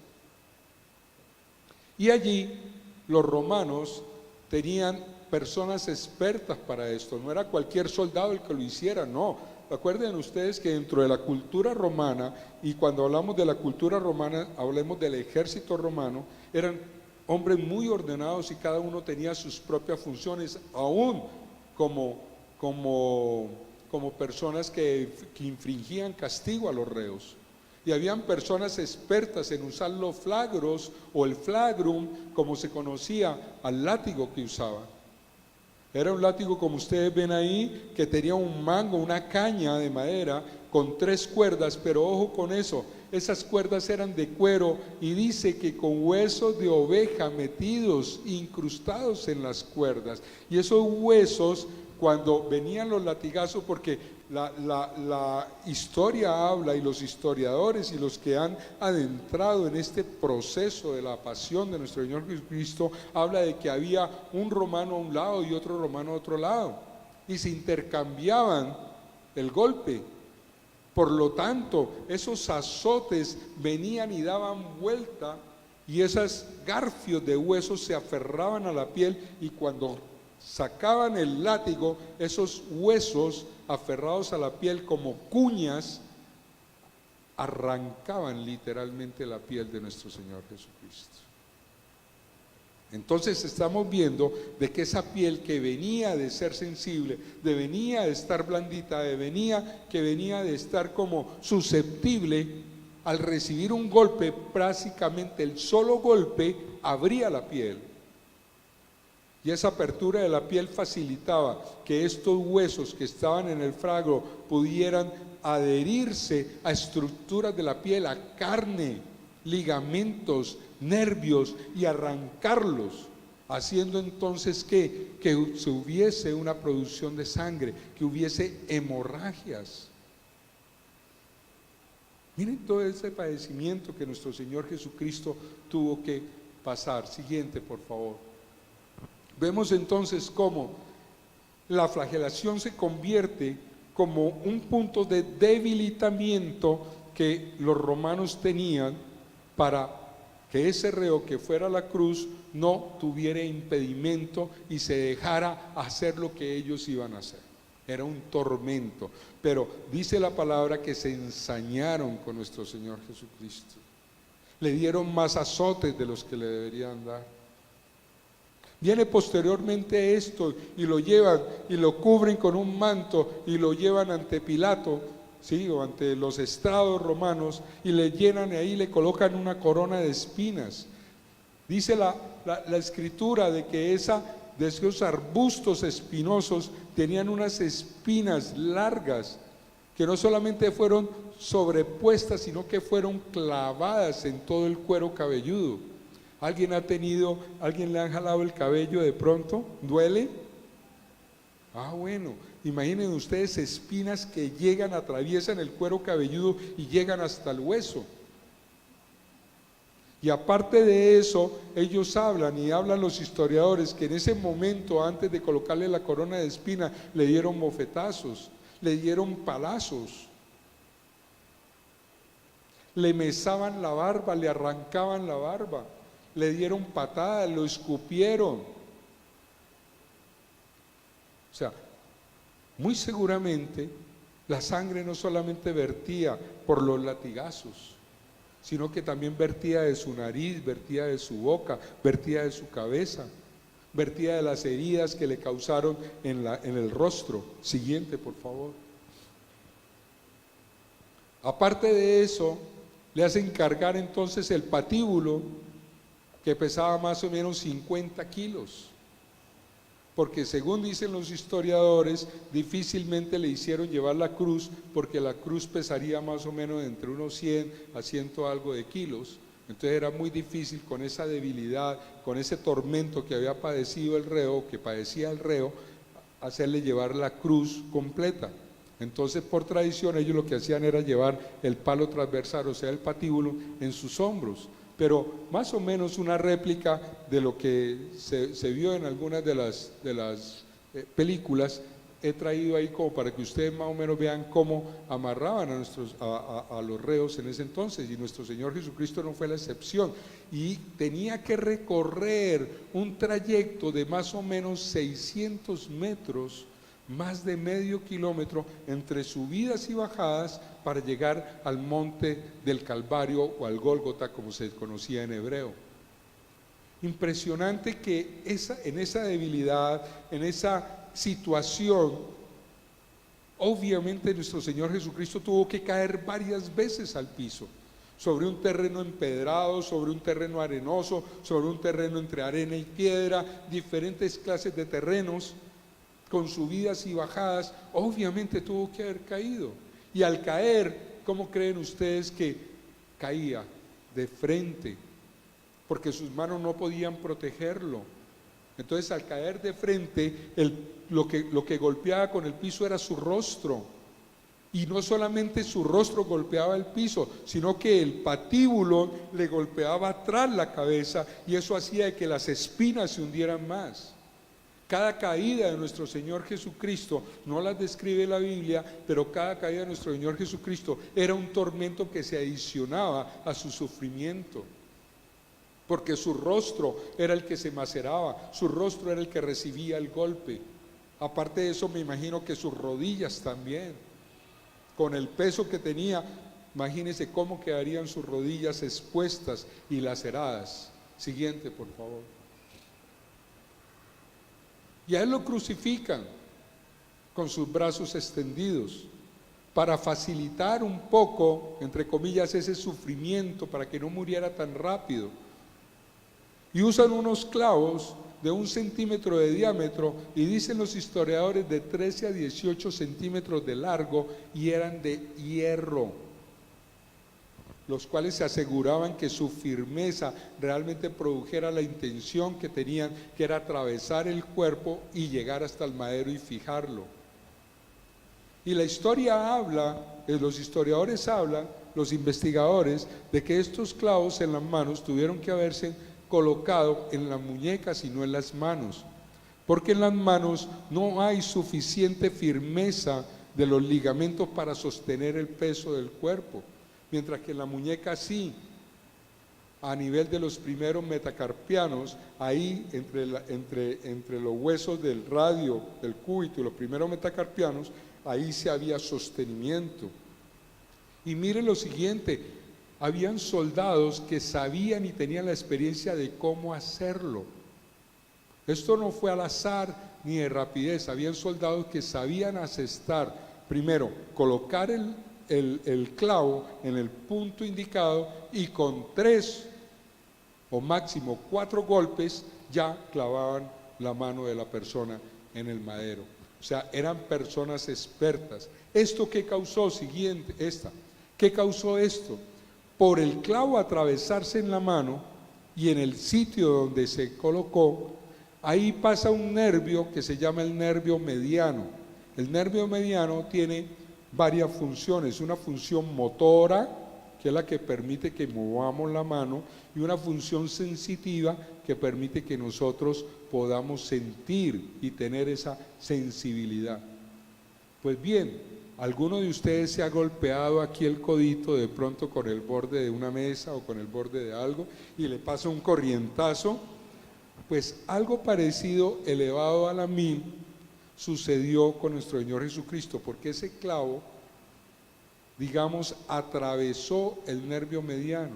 Y allí los romanos tenían personas expertas para esto, no era cualquier soldado el que lo hiciera, no. Acuerden ustedes que dentro de la cultura romana, y cuando hablamos de la cultura romana, hablemos del ejército romano, eran hombres muy ordenados y cada uno tenía sus propias funciones, aún como personas que infringían castigo a los reos. Y habían personas expertas en usar los flagros o el flagrum, como se conocía al látigo que usaban. Era un látigo, como ustedes ven ahí, que tenía un mango, una caña de madera con 3 cuerdas, pero ojo con eso, esas cuerdas eran de cuero y dice que con huesos de oveja metidos, incrustados en las cuerdas. Y esos huesos, cuando venían los latigazos, porque la historia habla, y los historiadores y los que han adentrado en este proceso de la pasión de nuestro Señor Jesucristo, habla de que había un romano a un lado y otro romano a otro lado, y se intercambiaban el golpe. Por lo tanto, esos azotes venían y daban vuelta, y esos garfios de huesos se aferraban a la piel, y cuando sacaban el látigo, esos huesos aferrados a la piel como cuñas arrancaban literalmente la piel de nuestro Señor Jesucristo. Entonces estamos viendo de que esa piel que venía de ser sensible, venía de estar blandita, que venía de estar como susceptible, al recibir un golpe, prácticamente el solo golpe abría la piel. Y esa apertura de la piel facilitaba que estos huesos que estaban en el fragro pudieran adherirse a estructuras de la piel, a carne, ligamentos, nervios, y arrancarlos, haciendo entonces que se hubiese una producción de sangre, que hubiese hemorragias. Miren todo ese padecimiento que nuestro Señor Jesucristo tuvo que pasar. Siguiente, por favor. Vemos entonces cómo la flagelación se convierte como un punto de debilitamiento que los romanos tenían para que ese reo que fuera a la cruz no tuviera impedimento y se dejara hacer lo que ellos iban a hacer. Era un tormento, pero dice la palabra que se ensañaron con nuestro Señor Jesucristo. Le dieron más azotes de los que le deberían dar. Viene posteriormente esto y lo llevan y lo cubren con un manto y lo llevan ante Pilato, ¿sí? O ante los estrados romanos, y le llenan y ahí le colocan una corona de espinas. Dice la escritura de que de esos arbustos espinosos tenían unas espinas largas que no solamente fueron sobrepuestas, sino que fueron clavadas en todo el cuero cabelludo. ¿Alguien le han jalado el cabello de pronto? ¿Duele? Bueno, imaginen ustedes espinas que atraviesan el cuero cabelludo y llegan hasta el hueso. Y aparte de eso, ellos hablan los historiadores, que en ese momento, antes de colocarle la corona de espina, le dieron bofetazos, le dieron palazos, le mesaban la barba, le arrancaban la barba, le dieron patadas, lo escupieron. O sea, muy seguramente la sangre no solamente vertía por los latigazos, sino que también vertía de su nariz, vertía de su boca, vertía de su cabeza, vertía de las heridas que le causaron en el rostro. Siguiente, por favor. Aparte de eso, le hacen cargar entonces el patíbulo, que pesaba más o menos 50 kilos. Porque según dicen los historiadores, difícilmente le hicieron llevar la cruz, porque la cruz pesaría más o menos entre unos 100 a 100 algo de kilos. Entonces era muy difícil, con esa debilidad, con ese tormento que había padecido el reo, que padecía el reo, hacerle llevar la cruz completa. Entonces, por tradición, ellos lo que hacían era llevar el palo transversal, o sea, el patíbulo, en sus hombros. Pero más o menos una réplica de lo que se vio en algunas de las películas, he traído ahí como para que ustedes más o menos vean cómo amarraban a los reos en ese entonces, y nuestro Señor Jesucristo no fue la excepción, y tenía que recorrer un trayecto de más o menos 600 metros, más de medio kilómetro, entre subidas y bajadas, para llegar al monte del Calvario o al Gólgota, como se conocía en hebreo. Impresionante que en esa debilidad, en esa situación, obviamente nuestro Señor Jesucristo tuvo que caer varias veces al piso, sobre un terreno empedrado, sobre un terreno arenoso, sobre un terreno entre arena y piedra, diferentes clases de terrenos, con subidas y bajadas. Obviamente tuvo que haber caído, y al caer, ¿cómo creen ustedes que caía? De frente, porque sus manos no podían protegerlo. Entonces, al caer de frente, lo que golpeaba con el piso era su rostro, y no solamente su rostro golpeaba el piso, sino que el patíbulo le golpeaba atrás la cabeza, y eso hacía que las espinas se hundieran más. Cada caída de nuestro Señor Jesucristo, no las describe la Biblia, pero cada caída de nuestro Señor Jesucristo era un tormento que se adicionaba a su sufrimiento, porque su rostro era el que se maceraba, su rostro era el que recibía el golpe. Aparte de eso, me imagino que sus rodillas también, con el peso que tenía, imagínense cómo quedarían sus rodillas expuestas y laceradas. Siguiente, por favor. Y a él lo crucifican con sus brazos extendidos para facilitar un poco, entre comillas, ese sufrimiento, para que no muriera tan rápido. Y usan unos clavos de 1 centímetro de diámetro, y dicen los historiadores de 13 a 18 centímetros de largo, y eran de hierro, los cuales se aseguraban que su firmeza realmente produjera la intención que tenían, que era atravesar el cuerpo y llegar hasta el madero y fijarlo. Y la historia habla, los historiadores hablan, los investigadores, de que estos clavos en las manos tuvieron que haberse colocado en las muñecas y no en las manos, porque en las manos no hay suficiente firmeza de los ligamentos para sostener el peso del cuerpo, mientras que en la muñeca sí. A nivel de los primeros metacarpianos, ahí entre los huesos del radio, del cúbito y los primeros metacarpianos, ahí sí había sostenimiento. Y mire lo siguiente, habían soldados que sabían y tenían la experiencia de cómo hacerlo. Esto no fue al azar ni de rapidez, habían soldados que sabían asestar, primero, colocar el clavo en el punto indicado y con 3 o máximo 4 golpes ya clavaban la mano de la persona en el madero. O sea, eran personas expertas. ¿Esto qué causó? ¿Qué causó esto? Por el clavo atravesarse en la mano y en el sitio donde se colocó, ahí pasa un nervio que se llama el nervio mediano. El nervio mediano tiene varias funciones, una función motora, que es la que permite que movamos la mano, y una función sensitiva que permite que nosotros podamos sentir y tener esa sensibilidad. Pues bien, ¿alguno de ustedes se ha golpeado aquí el codito de pronto con el borde de una mesa o con el borde de algo y le pasa un corrientazo? Pues algo parecido, elevado a la 1000, sucedió con nuestro Señor Jesucristo, porque ese clavo, digamos, atravesó el nervio mediano,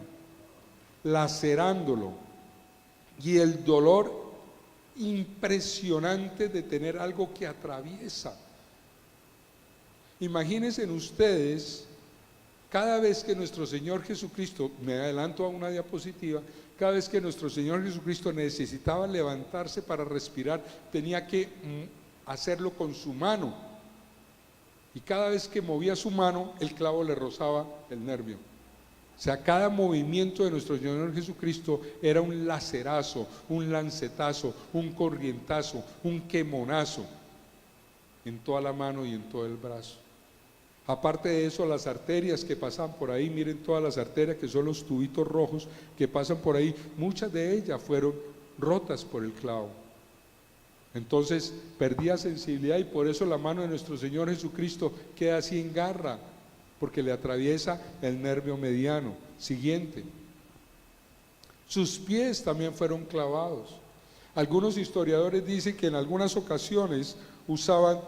lacerándolo, y el dolor impresionante de tener algo que atraviesa. Imagínense ustedes, cada vez que nuestro Señor Jesucristo, me adelanto a una diapositiva, cada vez que nuestro Señor Jesucristo necesitaba levantarse para respirar, tenía que hacerlo con su mano. Y cada vez que movía su mano, el clavo le rozaba el nervio. O sea, cada movimiento de nuestro Señor Jesucristo era un lacerazo, un lancetazo, un corrientazo, un quemonazo en toda la mano y en todo el brazo. Aparte de eso, las arterias que pasan por ahí, miren todas las arterias que son los tubitos rojos que pasan por ahí, muchas de ellas fueron rotas por el clavo. Entonces perdía sensibilidad, y por eso la mano de nuestro Señor Jesucristo queda así en garra, porque le atraviesa el nervio mediano. Siguiente, sus pies también fueron clavados. Algunos historiadores dicen que en algunas ocasiones usaban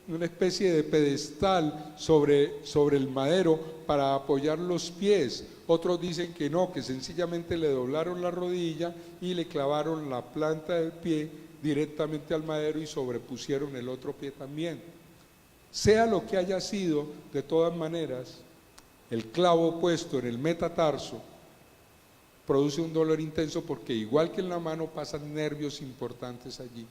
una especie de pedestal sobre el madero para apoyar los pies. Otros dicen que no, que sencillamente le doblaron la rodilla y le clavaron la planta del pie directamente al madero y sobrepusieron el otro pie también. Sea lo que haya sido, de todas maneras, el clavo puesto en el metatarso produce un dolor intenso, porque igual que en la mano pasan nervios importantes allí.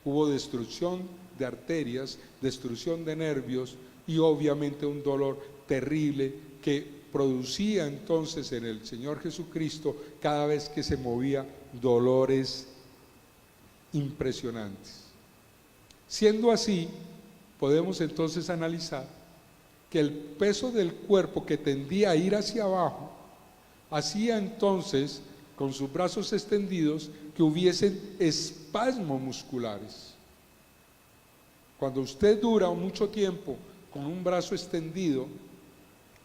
Hubo destrucción de arterias, destrucción de nervios y obviamente un dolor terrible que producía entonces en el Señor Jesucristo, cada vez que se movía, dolores impresionantes. Siendo así, podemos entonces analizar que el peso del cuerpo, que tendía a ir hacia abajo, hacía entonces, con sus brazos extendidos, que hubiesen espasmos musculares. Cuando usted dura mucho tiempo con un brazo extendido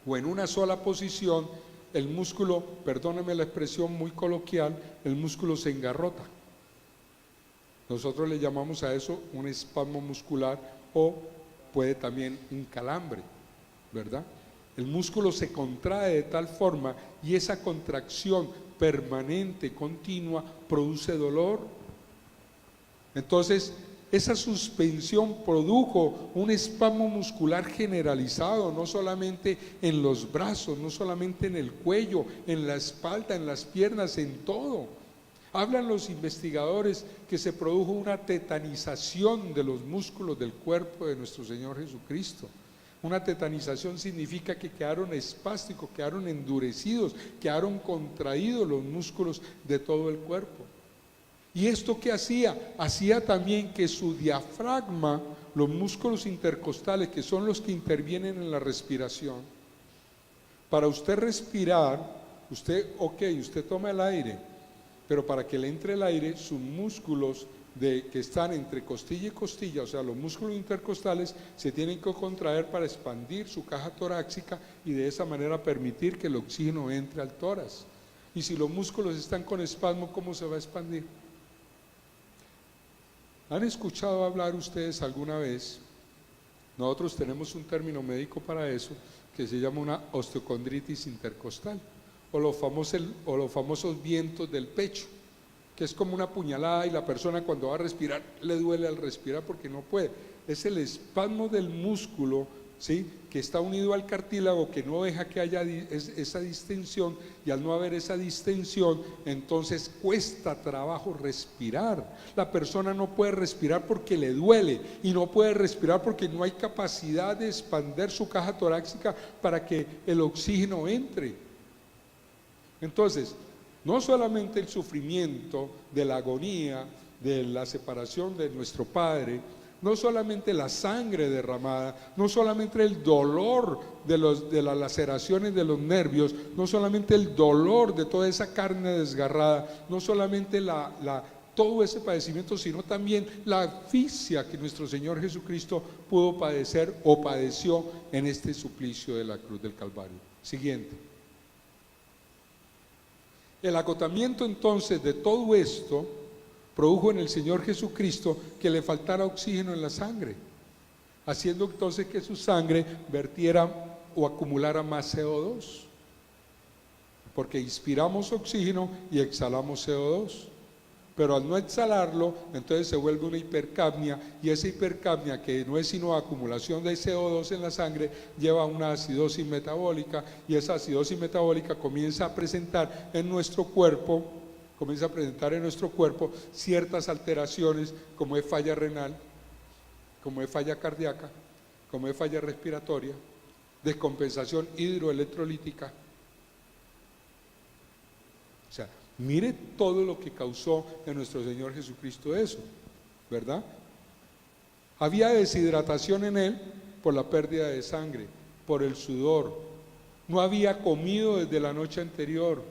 o en una sola posición, el músculo, perdóneme la expresión muy coloquial, el músculo se engarrota. Nosotros le llamamos a eso un espasmo muscular, o puede también un calambre, ¿verdad? El músculo se contrae de tal forma, y esa contracción permanente, continua, produce dolor. Entonces, esa suspensión produjo un espasmo muscular generalizado, no solamente en los brazos, no solamente en el cuello, en la espalda, en las piernas, en todo. Hablan los investigadores que se produjo una tetanización de los músculos del cuerpo de nuestro Señor Jesucristo. Una tetanización significa que quedaron espásticos, quedaron endurecidos, quedaron contraídos los músculos de todo el cuerpo. ¿Y esto qué hacía? Hacía también que su diafragma, los músculos intercostales, que son los que intervienen en la respiración, para usted respirar, usted toma el aire, pero para que le entre el aire, sus músculos que están entre costilla y costilla, o sea, los músculos intercostales, se tienen que contraer para expandir su caja torácica y de esa manera permitir que el oxígeno entre al tórax. Y si los músculos están con espasmo, ¿cómo se va a expandir? ¿Han escuchado hablar ustedes alguna vez? Nosotros tenemos un término médico para eso que se llama una osteocondritis intercostal o los famosos vientos del pecho, que es como una puñalada y la persona cuando va a respirar le duele al respirar porque no puede. Es el espasmo del músculo, ¿sí?, que está unido al cartílago, que no deja que haya esa distensión, y al no haber esa distensión, entonces cuesta trabajo respirar. La persona no puede respirar porque le duele, y no puede respirar porque no hay capacidad de expandir su caja torácica para que el oxígeno entre. Entonces, no solamente el sufrimiento de la agonía, de la separación de nuestro Padre, no solamente la sangre derramada, no solamente el dolor de las laceraciones de los nervios, no solamente el dolor de toda esa carne desgarrada, no solamente todo ese padecimiento, sino también la asfixia que nuestro Señor Jesucristo pudo padecer o padeció en este suplicio de la cruz del Calvario. Siguiente. El agotamiento entonces de todo esto produjo en el Señor Jesucristo que le faltara oxígeno en la sangre, haciendo entonces que su sangre vertiera o acumulara más CO2, porque inspiramos oxígeno y exhalamos CO2, pero al no exhalarlo, entonces se vuelve una hipercapnia, y esa hipercapnia, que no es sino acumulación de CO2 en la sangre, lleva a una acidosis metabólica, y esa acidosis metabólica comienza a presentar en nuestro cuerpo ciertas alteraciones, como es falla renal, como es falla cardíaca, como es falla respiratoria, descompensación hidroelectrolítica. O sea, mire todo lo que causó en nuestro Señor Jesucristo eso, ¿verdad? Había deshidratación en él por la pérdida de sangre, por el sudor. No había comido desde la noche anterior,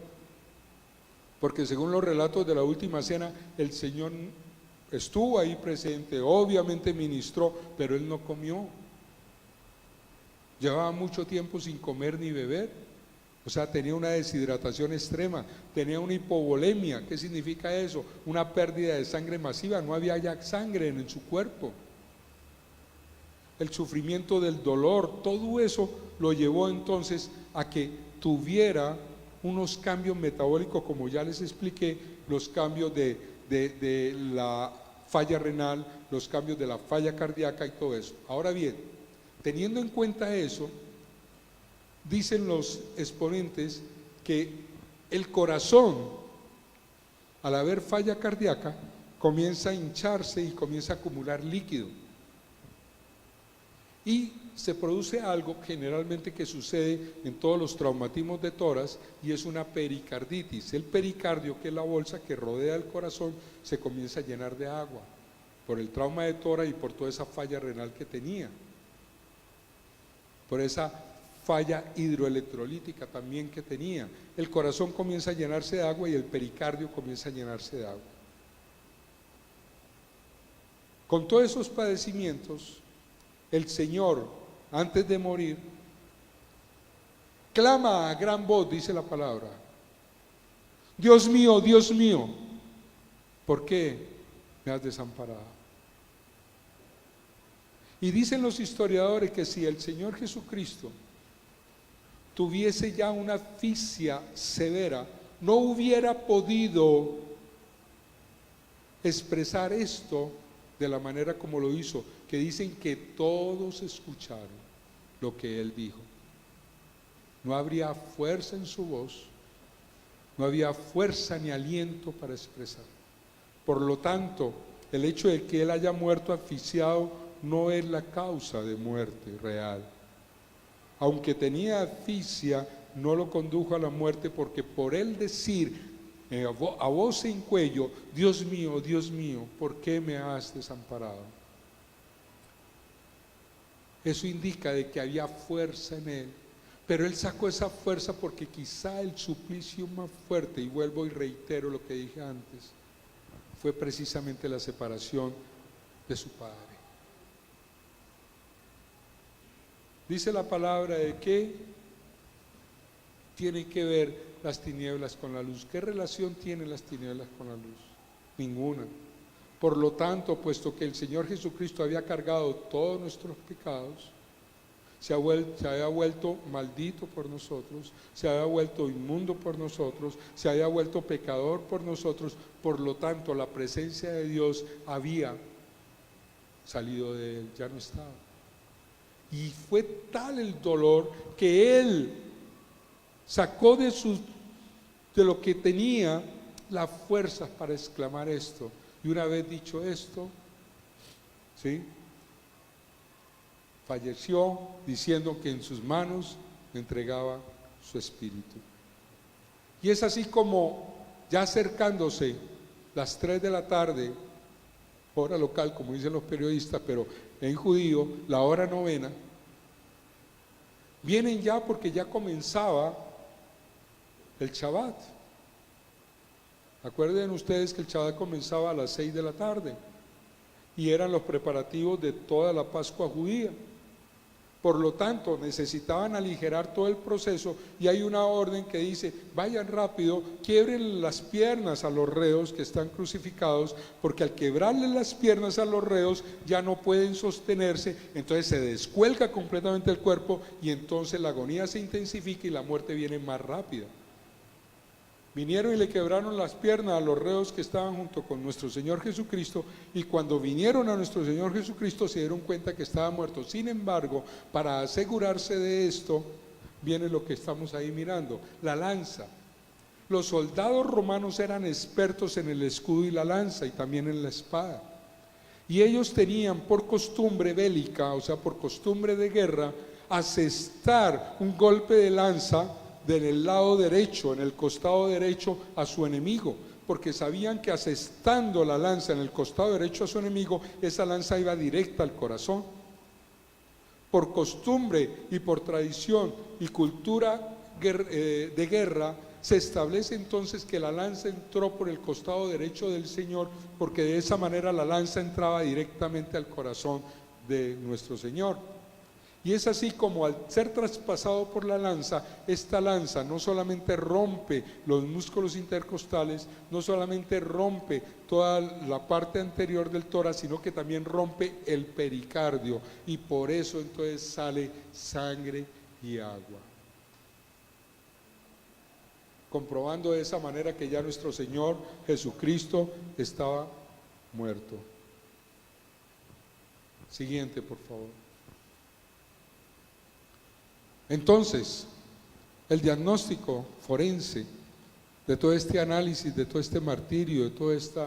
porque según los relatos de la última cena, el Señor estuvo ahí presente, obviamente ministró, pero él no comió. Llevaba mucho tiempo sin comer ni beber, o sea, tenía una deshidratación extrema, tenía una hipovolemia. ¿Qué significa eso? Una pérdida de sangre masiva, no había ya sangre en su cuerpo. El sufrimiento del dolor, todo eso lo llevó entonces a que tuviera unos cambios metabólicos, como ya les expliqué, los cambios de la falla renal, los cambios de la falla cardíaca y todo eso. Ahora bien, teniendo en cuenta eso, dicen los exponentes que el corazón, al haber falla cardíaca, comienza a hincharse y comienza a acumular líquido. Y se produce algo generalmente que sucede en todos los traumatismos de tórax, y es una pericarditis. El pericardio, que es la bolsa que rodea el corazón, se comienza a llenar de agua por el trauma de tórax y por toda esa falla renal que tenía, por esa falla hidroelectrolítica también que tenía. El corazón comienza a llenarse de agua y el pericardio comienza a llenarse de agua. Con todos esos padecimientos, el Señor, antes de morir, clama a gran voz, dice la palabra: Dios mío, ¿por qué me has desamparado? Y dicen los historiadores que si el Señor Jesucristo tuviese ya una asfixia severa, no hubiera podido expresar esto de la manera como lo hizo, que dicen que todos escucharon lo que él dijo. No habría fuerza en su voz, no había fuerza ni aliento para expresar. Por lo tanto, el hecho de que él haya muerto asfixiado no es la causa de muerte real. Aunque tenía asfixia, no lo condujo a la muerte, porque por él decir a voz en cuello: Dios mío, ¿por qué me has desamparado? Eso indica de que había fuerza en él, pero él sacó esa fuerza porque quizá el suplicio más fuerte, y vuelvo y reitero lo que dije antes, fue precisamente la separación de su Padre. Dice la palabra de que tienen que ver las tinieblas con la luz. ¿Qué relación tienen las tinieblas con la luz? Ninguna. Por lo tanto, puesto que el Señor Jesucristo había cargado todos nuestros pecados, se había vuelto maldito por nosotros, se había vuelto inmundo por nosotros, se había vuelto pecador por nosotros, por lo tanto la presencia de Dios había salido de él, ya no estaba. Y fue tal el dolor que él sacó de lo que tenía las fuerzas para exclamar esto. Y una vez dicho esto, ¿sí?, falleció diciendo que en sus manos entregaba su espíritu. Y es así como, ya acercándose las 3 de la tarde, hora local como dicen los periodistas, pero en judío la hora novena, vienen ya porque ya comenzaba el Shabbat. Acuerden ustedes que el Shabbat comenzaba a las 6 de la tarde y eran los preparativos de toda la Pascua judía. Por lo tanto, necesitaban aligerar todo el proceso y hay una orden que dice: vayan rápido, quiebren las piernas a los reos que están crucificados, porque al quebrarle las piernas a los reos ya no pueden sostenerse, entonces se descuelga completamente el cuerpo y entonces la agonía se intensifica y la muerte viene más rápida. Vinieron y le quebraron las piernas a los reos que estaban junto con nuestro Señor Jesucristo, y cuando vinieron a nuestro Señor Jesucristo se dieron cuenta que estaba muerto. Sin embargo, para asegurarse de esto, viene lo que estamos ahí mirando, la lanza. Los soldados romanos eran expertos en el escudo y la lanza y también en la espada. Y ellos tenían por costumbre bélica, o sea, por costumbre de guerra, asestar un golpe de lanza del lado derecho, en el costado derecho a su enemigo, porque sabían que asestando la lanza en el costado derecho a su enemigo, esa lanza iba directa al corazón. Por costumbre y por tradición y cultura de guerra, se establece entonces que la lanza entró por el costado derecho del Señor, porque de esa manera la lanza entraba directamente al corazón de nuestro Señor. Y es así como al ser traspasado por la lanza, esta lanza no solamente rompe los músculos intercostales, no solamente rompe toda la parte anterior del tórax, sino que también rompe el pericardio, y por eso entonces sale sangre y agua. Comprobando de esa manera que ya nuestro Señor Jesucristo estaba muerto. Siguiente, por favor. Entonces, el diagnóstico forense de todo este análisis, de todo este martirio, de todo este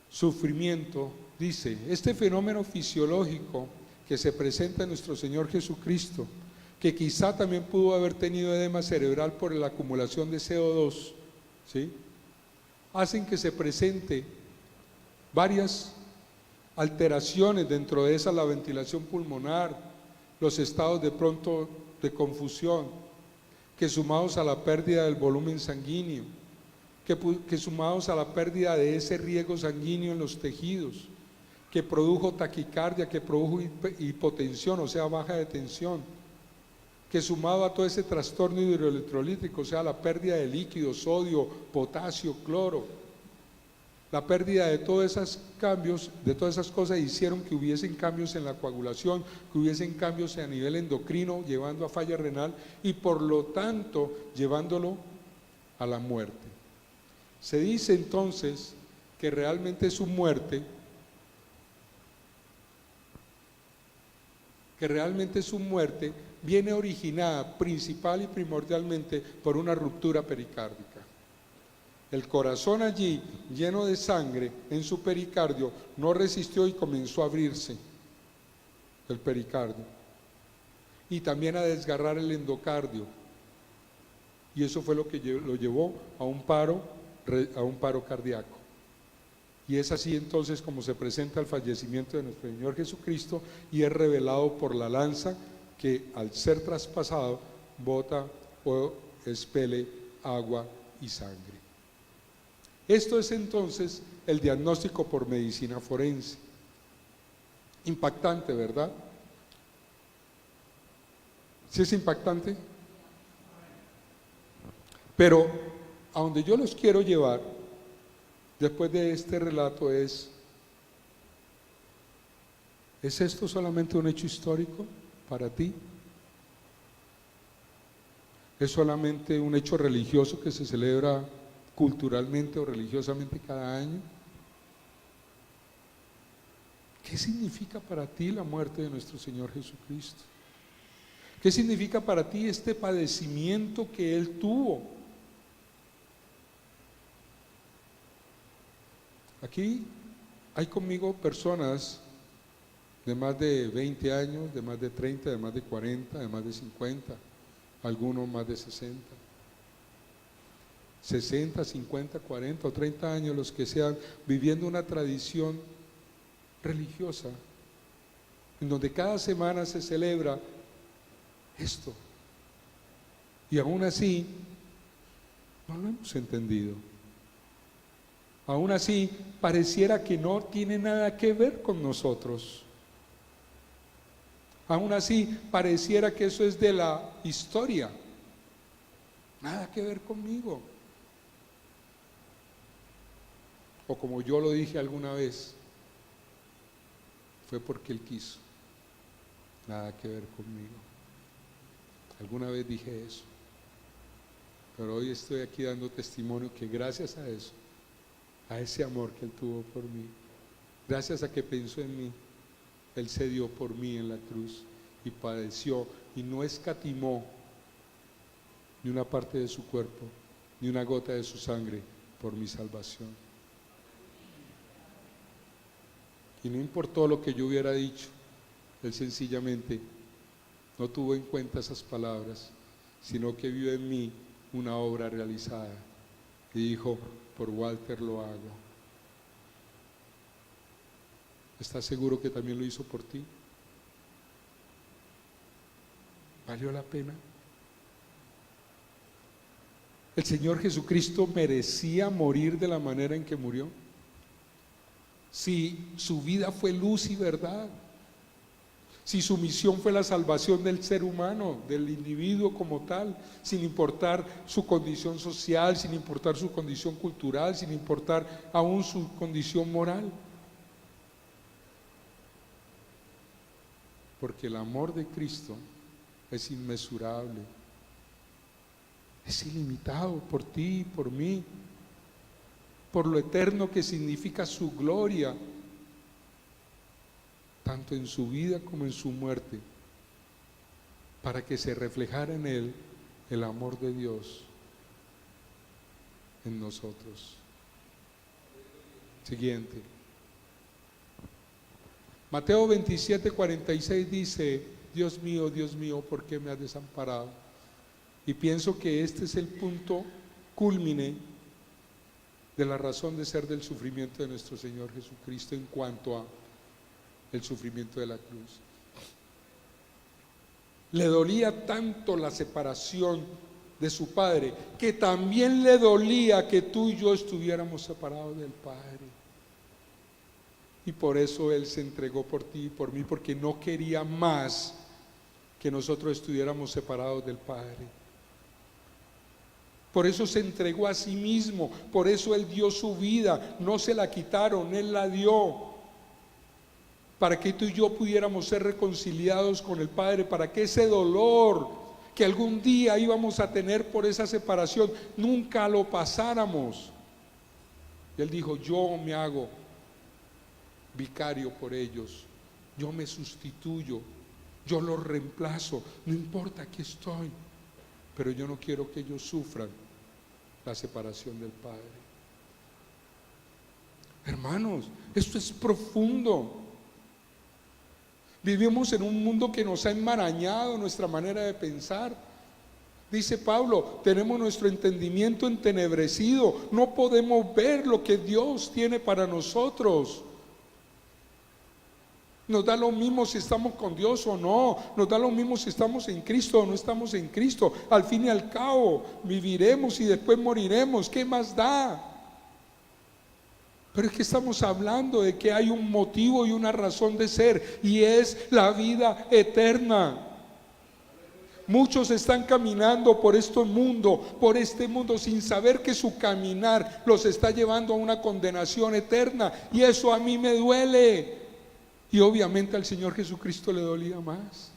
sufrimiento, dice: este fenómeno fisiológico que se presenta en nuestro Señor Jesucristo, que quizá también pudo haber tenido edema cerebral por la acumulación de CO2, ¿sí?, hacen que se presente varias alteraciones dentro de esa, la ventilación pulmonar, los estados de pronto de confusión, que sumados a la pérdida del volumen sanguíneo, que sumados a la pérdida de ese riego sanguíneo en los tejidos, que produjo taquicardia, que produjo hipotensión, o sea, baja de tensión, que sumado a todo ese trastorno hidroelectrolítico, o sea, la pérdida de líquidos, sodio, potasio, cloro, la pérdida de todos esos cambios, de todas esas cosas, hicieron que hubiesen cambios en la coagulación, que hubiesen cambios a nivel endocrino, llevando a falla renal y por lo tanto llevándolo a la muerte. Se dice entonces que realmente su muerte, viene originada principal y primordialmente por una ruptura pericárdica. El corazón allí, lleno de sangre en su pericardio, no resistió y comenzó a abrirse el pericardio y también a desgarrar el endocardio, y eso fue lo que lo llevó a un paro cardíaco. Y es así entonces como se presenta el fallecimiento de nuestro Señor Jesucristo, y es revelado por la lanza que al ser traspasado bota o expele agua y sangre. Esto es entonces el diagnóstico por medicina forense. Impactante, ¿verdad? ¿Sí es impactante? Pero a donde yo los quiero llevar después de este relato ¿es esto solamente un hecho histórico para ti? ¿Es solamente un hecho religioso que se celebra culturalmente o religiosamente cada año? ¿Qué significa para ti la muerte de nuestro Señor Jesucristo? ¿Qué significa para ti este padecimiento que Él tuvo? Aquí hay conmigo personas de más de 20 años, de más de 30, de más de 40, de más de 50, algunos más de 60, 50, 40 o 30 años, los que sean, viviendo una tradición religiosa, en donde cada semana se celebra esto, y aún así no lo hemos entendido. Aún así pareciera que no tiene nada que ver con nosotros. Aún así pareciera que eso es de la historia, nada que ver conmigo. O como yo lo dije alguna vez, fue porque Él quiso, nada que ver conmigo. Alguna vez dije eso, pero hoy estoy aquí dando testimonio que gracias a eso, a ese amor que Él tuvo por mí, gracias a que pensó en mí, Él se dio por mí en la cruz y padeció y no escatimó ni una parte de su cuerpo, ni una gota de su sangre por mi salvación. Y no importó lo que yo hubiera dicho, Él sencillamente no tuvo en cuenta esas palabras, sino que vio en mí una obra realizada y dijo: por Walter lo hago. ¿Estás seguro que también lo hizo por ti? ¿Valió la pena? ¿El Señor Jesucristo merecía morir de la manera en que murió? Si su vida fue luz y verdad, si su misión fue la salvación del ser humano, del individuo como tal, sin importar su condición social, sin importar su condición cultural, sin importar aún su condición moral. Porque el amor de Cristo es inmesurable, es ilimitado por ti y por mí, por lo eterno que significa su gloria, tanto en su vida como en su muerte, para que se reflejara en Él el amor de Dios en nosotros. Siguiente. Mateo 27:46 dice: Dios mío, ¿por qué me has desamparado? Y pienso que este es el punto cúlmine de la razón de ser del sufrimiento de nuestro Señor Jesucristo en cuanto a el sufrimiento de la cruz. Le dolía tanto la separación de su Padre, que también le dolía que tú y yo estuviéramos separados del Padre. Y por eso Él se entregó por ti y por mí, porque no quería más que nosotros estuviéramos separados del Padre. Por eso se entregó a sí mismo, por eso Él dio su vida, no se la quitaron, Él la dio, para que tú y yo pudiéramos ser reconciliados con el Padre, para que ese dolor que algún día íbamos a tener por esa separación, nunca lo pasáramos. Y Él dijo: yo me hago vicario por ellos, yo me sustituyo, yo los reemplazo, no importa, aquí estoy, pero yo no quiero que ellos sufran la separación del Padre. Hermanos, esto es profundo. Vivimos en un mundo que nos ha enmarañado nuestra manera de pensar. Dice Pablo: tenemos nuestro entendimiento entenebrecido, no podemos ver lo que Dios tiene para nosotros. Nos da lo mismo si estamos con Dios o no, nos da lo mismo si estamos en Cristo o no estamos en Cristo. Al fin y al cabo viviremos y después moriremos, ¿qué más da? Pero es que estamos hablando de que hay un motivo y una razón de ser, y es la vida eterna. Muchos están caminando por este mundo sin saber que su caminar los está llevando a una condenación eterna, y eso a mí me duele, y obviamente al Señor Jesucristo le dolía más.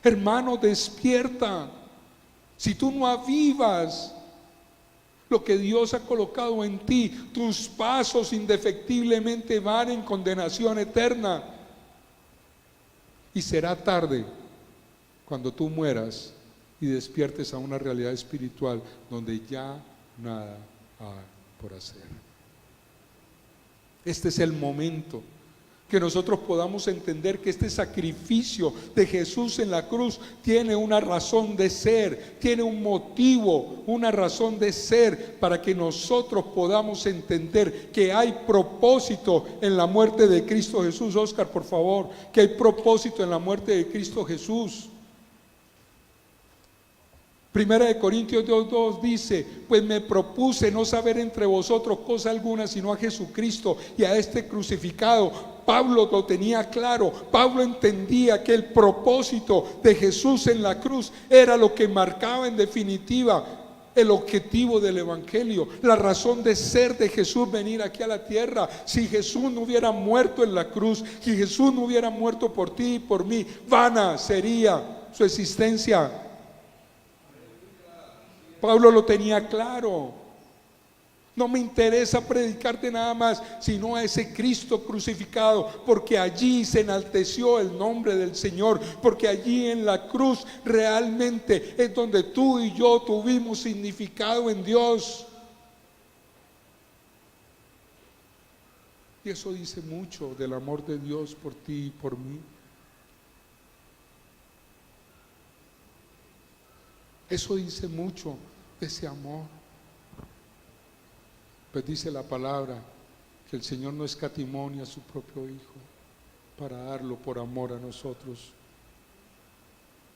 Hermano, despierta. Si tú no avivas lo que Dios ha colocado en ti, tus pasos indefectiblemente van en condenación eterna. Y será tarde cuando tú mueras y despiertes a una realidad espiritual donde ya nada hay por hacer. Este es el momento que nosotros podamos entender que este sacrificio de Jesús en la cruz tiene una razón de ser, tiene un motivo, una razón de ser, para que nosotros podamos entender que hay propósito en la muerte de Cristo Jesús. Oscar, por favor, que hay propósito en la muerte de Cristo Jesús. Primera de Corintios 2:2 dice: pues me propuse no saber entre vosotros cosa alguna sino a Jesucristo y a este crucificado. Pablo lo tenía claro. Pablo entendía que el propósito de Jesús en la cruz era lo que marcaba en definitiva el objetivo del evangelio, la razón de ser de Jesús venir aquí a la tierra. Si Jesús no hubiera muerto en la cruz, si Jesús no hubiera muerto por ti y por mí, vana sería su existencia. Pablo lo tenía claro. No me interesa predicarte nada más, sino a ese Cristo crucificado, porque allí se enalteció el nombre del Señor, porque allí en la cruz realmente es donde tú y yo tuvimos significado en Dios. Y eso dice mucho del amor de Dios por ti y por mí. Eso dice mucho de ese amor. Pues dice la palabra que el Señor no escatimó ni a su propio Hijo para darlo por amor a nosotros.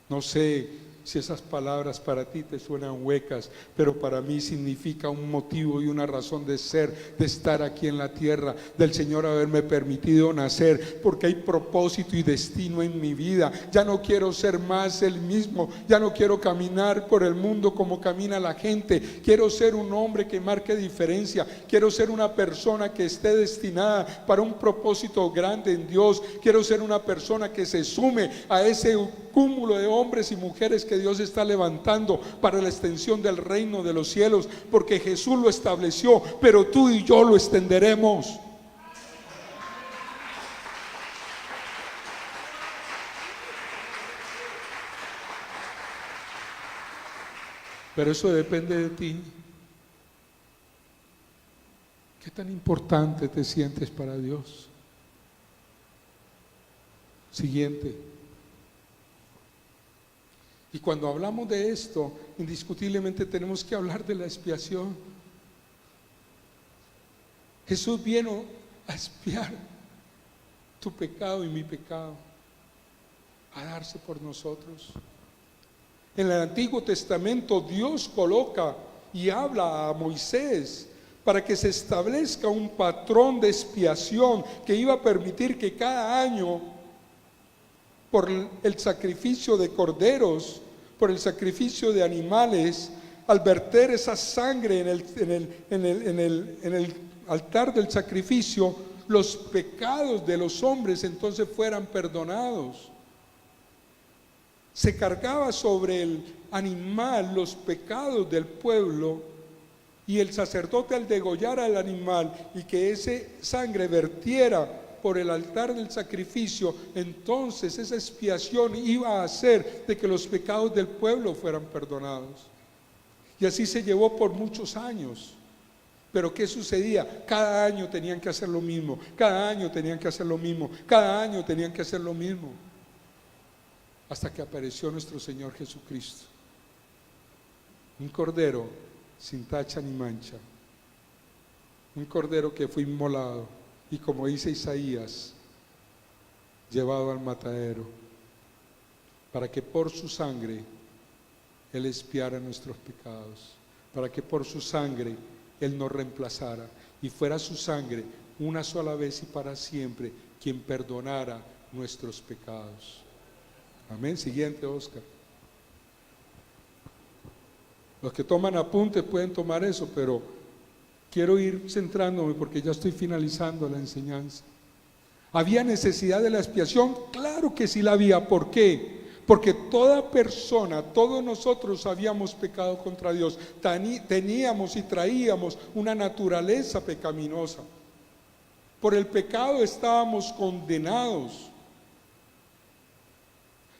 No sé si esas palabras para ti te suenan huecas, pero para mí significa un motivo y una razón de ser, de estar aquí en la tierra, del Señor haberme permitido nacer, porque hay propósito y destino en mi vida. Ya no quiero ser más el mismo, ya no quiero caminar por el mundo como camina la gente. Quiero ser un hombre que marque diferencia, quiero ser una persona que esté destinada para un propósito grande en Dios. Quiero ser una persona que se sume a ese cúmulo de hombres y mujeres que Dios está levantando para la extensión del reino de los cielos, porque Jesús lo estableció, pero tú y yo lo extenderemos. Pero eso depende de ti. ¿Qué tan importante te sientes para Dios? Siguiente. Y cuando hablamos de esto, indiscutiblemente tenemos que hablar de la expiación. Jesús vino a expiar tu pecado y mi pecado, a darse por nosotros. En el Antiguo Testamento Dios coloca y habla a Moisés para que se establezca un patrón de expiación que iba a permitir que cada año, por el sacrificio de corderos, por el sacrificio de animales, al verter esa sangre en el altar del sacrificio, los pecados de los hombres entonces fueran perdonados. Se cargaba sobre el animal los pecados del pueblo, y el sacerdote, al degollar al animal y que ese sangre vertiera por el altar del sacrificio, entonces esa expiación iba a hacer de que los pecados del pueblo fueran perdonados. Y así se llevó por muchos años. Pero ¿qué sucedía? Cada año tenían que hacer lo mismo, cada año tenían que hacer lo mismo, cada año tenían que hacer lo mismo, hasta que apareció nuestro Señor Jesucristo, un cordero sin tacha ni mancha, un cordero que fue inmolado, y como dice Isaías, llevado al matadero, para que por su sangre Él expiara nuestros pecados, para que por su sangre Él nos reemplazara y fuera su sangre una sola vez y para siempre quien perdonara nuestros pecados. Amén. Siguiente, Oscar. Los que toman apuntes pueden tomar eso, pero quiero ir centrándome porque ya estoy finalizando la enseñanza. ¿Había necesidad de la expiación? Claro que sí la había. ¿Por qué? Porque toda persona, todos nosotros habíamos pecado contra Dios. Teníamos y traíamos una naturaleza pecaminosa. Por el pecado estábamos condenados.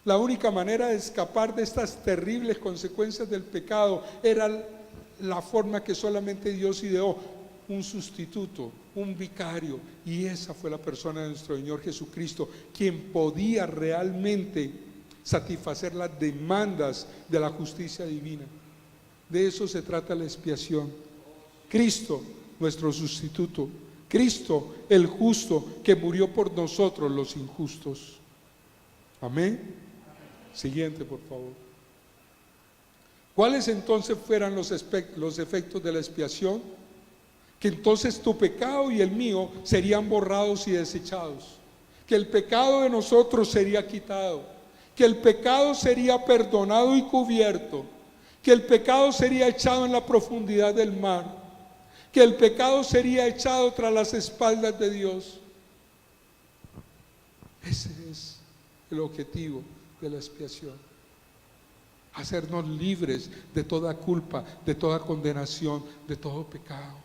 La única manera de escapar de estas terribles consecuencias del pecado era la forma que solamente Dios ideó: un sustituto, un vicario, y esa fue la persona de nuestro Señor Jesucristo, quien podía realmente satisfacer las demandas de la justicia divina. De eso se trata la expiación. Cristo, nuestro sustituto, Cristo, el justo, que murió por nosotros los injustos. Amén. Siguiente, por favor. ¿Cuáles entonces fueran los efectos de la expiación? Que entonces tu pecado y el mío serían borrados y desechados, que el pecado de nosotros sería quitado, que el pecado sería perdonado y cubierto, que el pecado sería echado en la profundidad del mar, que el pecado sería echado tras las espaldas de Dios. Ese es el objetivo de la expiación: hacernos libres de toda culpa, de toda condenación, de todo pecado.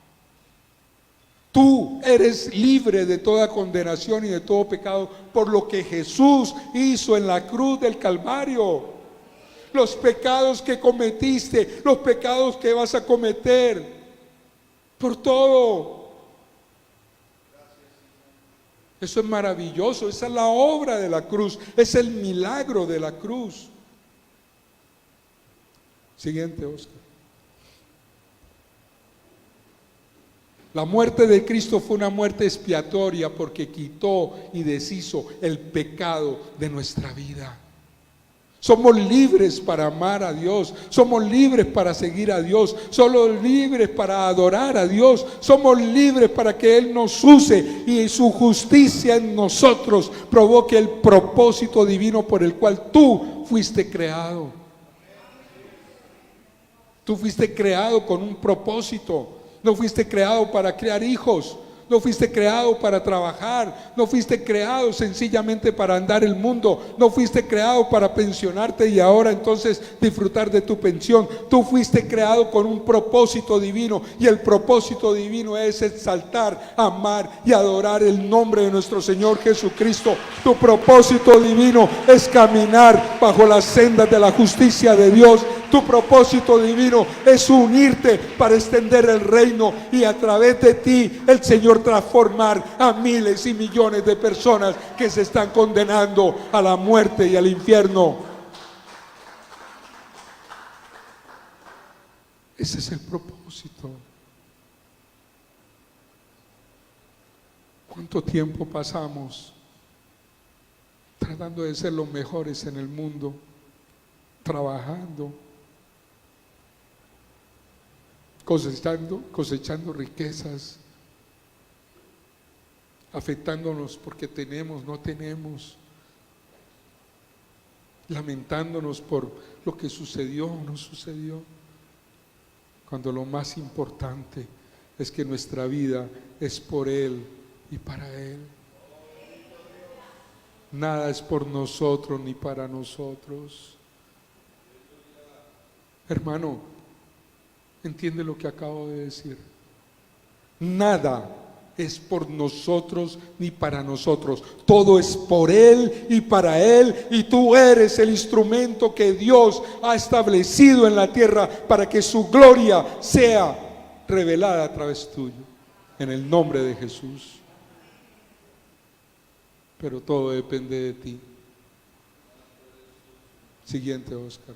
Tú eres libre de toda condenación y de todo pecado por lo que Jesús hizo en la cruz del Calvario. Los pecados que cometiste, los pecados que vas a cometer, por todo. Eso es maravilloso, esa es la obra de la cruz, es el milagro de la cruz. Siguiente, Oscar. La muerte de Cristo fue una muerte expiatoria porque quitó y deshizo el pecado de nuestra vida. Somos libres para amar a Dios, somos libres para seguir a Dios, somos libres para adorar a Dios, somos libres para que Él nos use y su justicia en nosotros provoque el propósito divino por el cual tú fuiste creado. Tú fuiste creado con un propósito. No fuiste creado para criar hijos, no fuiste creado para trabajar, no fuiste creado sencillamente para andar el mundo, no fuiste creado para pensionarte y ahora entonces disfrutar de tu pensión. Tú fuiste creado con un propósito divino, y el propósito divino es exaltar, amar y adorar el nombre de nuestro Señor Jesucristo. Tu propósito divino es caminar bajo las sendas de la justicia de Dios. Tu propósito divino es unirte para extender el reino y a través de ti el Señor transformar a miles y millones de personas que se están condenando a la muerte y al infierno. Ese es el propósito. ¿Cuánto tiempo pasamos tratando de ser los mejores en el mundo, trabajando, cosechando riquezas, afectándonos porque tenemos, no tenemos, lamentándonos por lo que sucedió o no sucedió, cuando lo más importante es que nuestra vida es por Él y para Él? Nada es por nosotros ni para nosotros. Hermano, entiende lo que acabo de decir. Nada es por nosotros ni para nosotros. Todo es por Él y para Él, y tú eres el instrumento que Dios ha establecido en la tierra para que su gloria sea revelada a través tuyo, en el nombre de Jesús. Pero todo depende de ti. Siguiente, Oscar.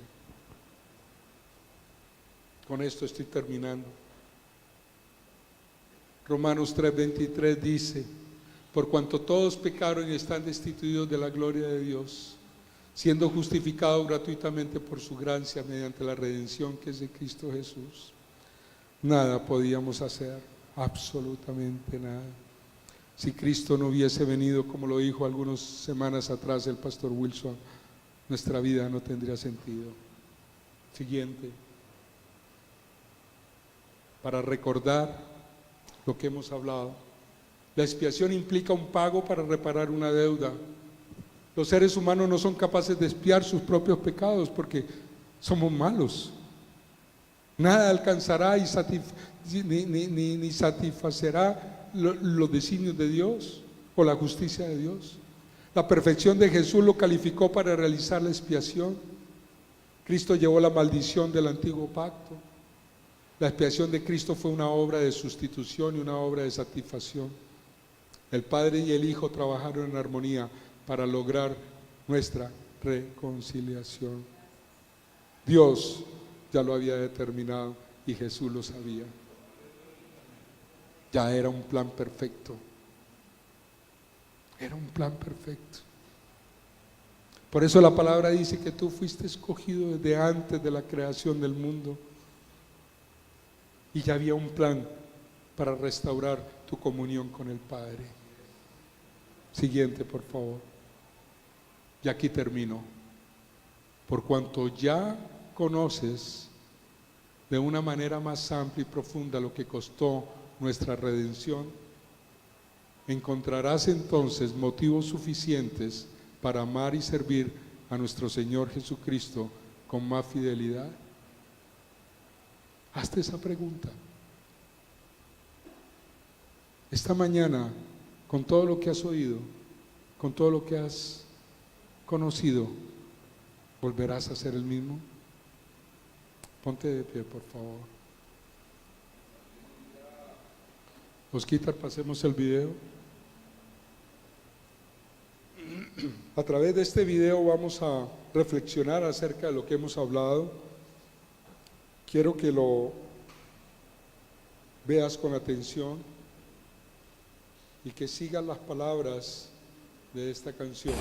Con esto estoy terminando. Romanos 3:23 dice: por cuanto todos pecaron y están destituidos de la gloria de Dios, siendo justificados gratuitamente por su gracia mediante la redención que es de Cristo Jesús. nada podíamos hacer, absolutamente nada. Si Cristo no hubiese venido, como lo dijo algunas semanas atrás el pastor Wilson, nuestra vida no tendría sentido. Siguiente. Para recordar lo que hemos hablado. La expiación implica un pago para reparar una deuda. Los seres humanos no son capaces de expiar sus propios pecados porque somos malos. Nada alcanzará ni satisfacerá los designios de Dios o la justicia de Dios. La perfección de Jesús lo calificó para realizar la expiación. Cristo llevó la maldición del antiguo pacto. La expiación de Cristo fue una obra de sustitución y una obra de satisfacción. El Padre y el Hijo trabajaron en armonía para lograr nuestra reconciliación. Dios ya lo había determinado y Jesús lo sabía. Ya era un plan perfecto. Era un plan perfecto. Por eso la palabra dice que tú fuiste escogido desde antes de la creación del mundo. Y ya había un plan para restaurar tu comunión con el Padre. Siguiente, por favor. Y aquí termino. Por cuanto ya conoces de una manera más amplia y profunda lo que costó nuestra redención, encontrarás entonces motivos suficientes para amar y servir a nuestro Señor Jesucristo con más fidelidad. Hazte esa pregunta. Esta mañana, con todo lo que has oído, con todo lo que has conocido, ¿volverás a ser el mismo? Ponte de pie, por favor. Osquitar, pasemos el video. A través de este video vamos a reflexionar acerca de lo que hemos hablado. Quiero que lo veas con atención y que sigas las palabras de esta canción.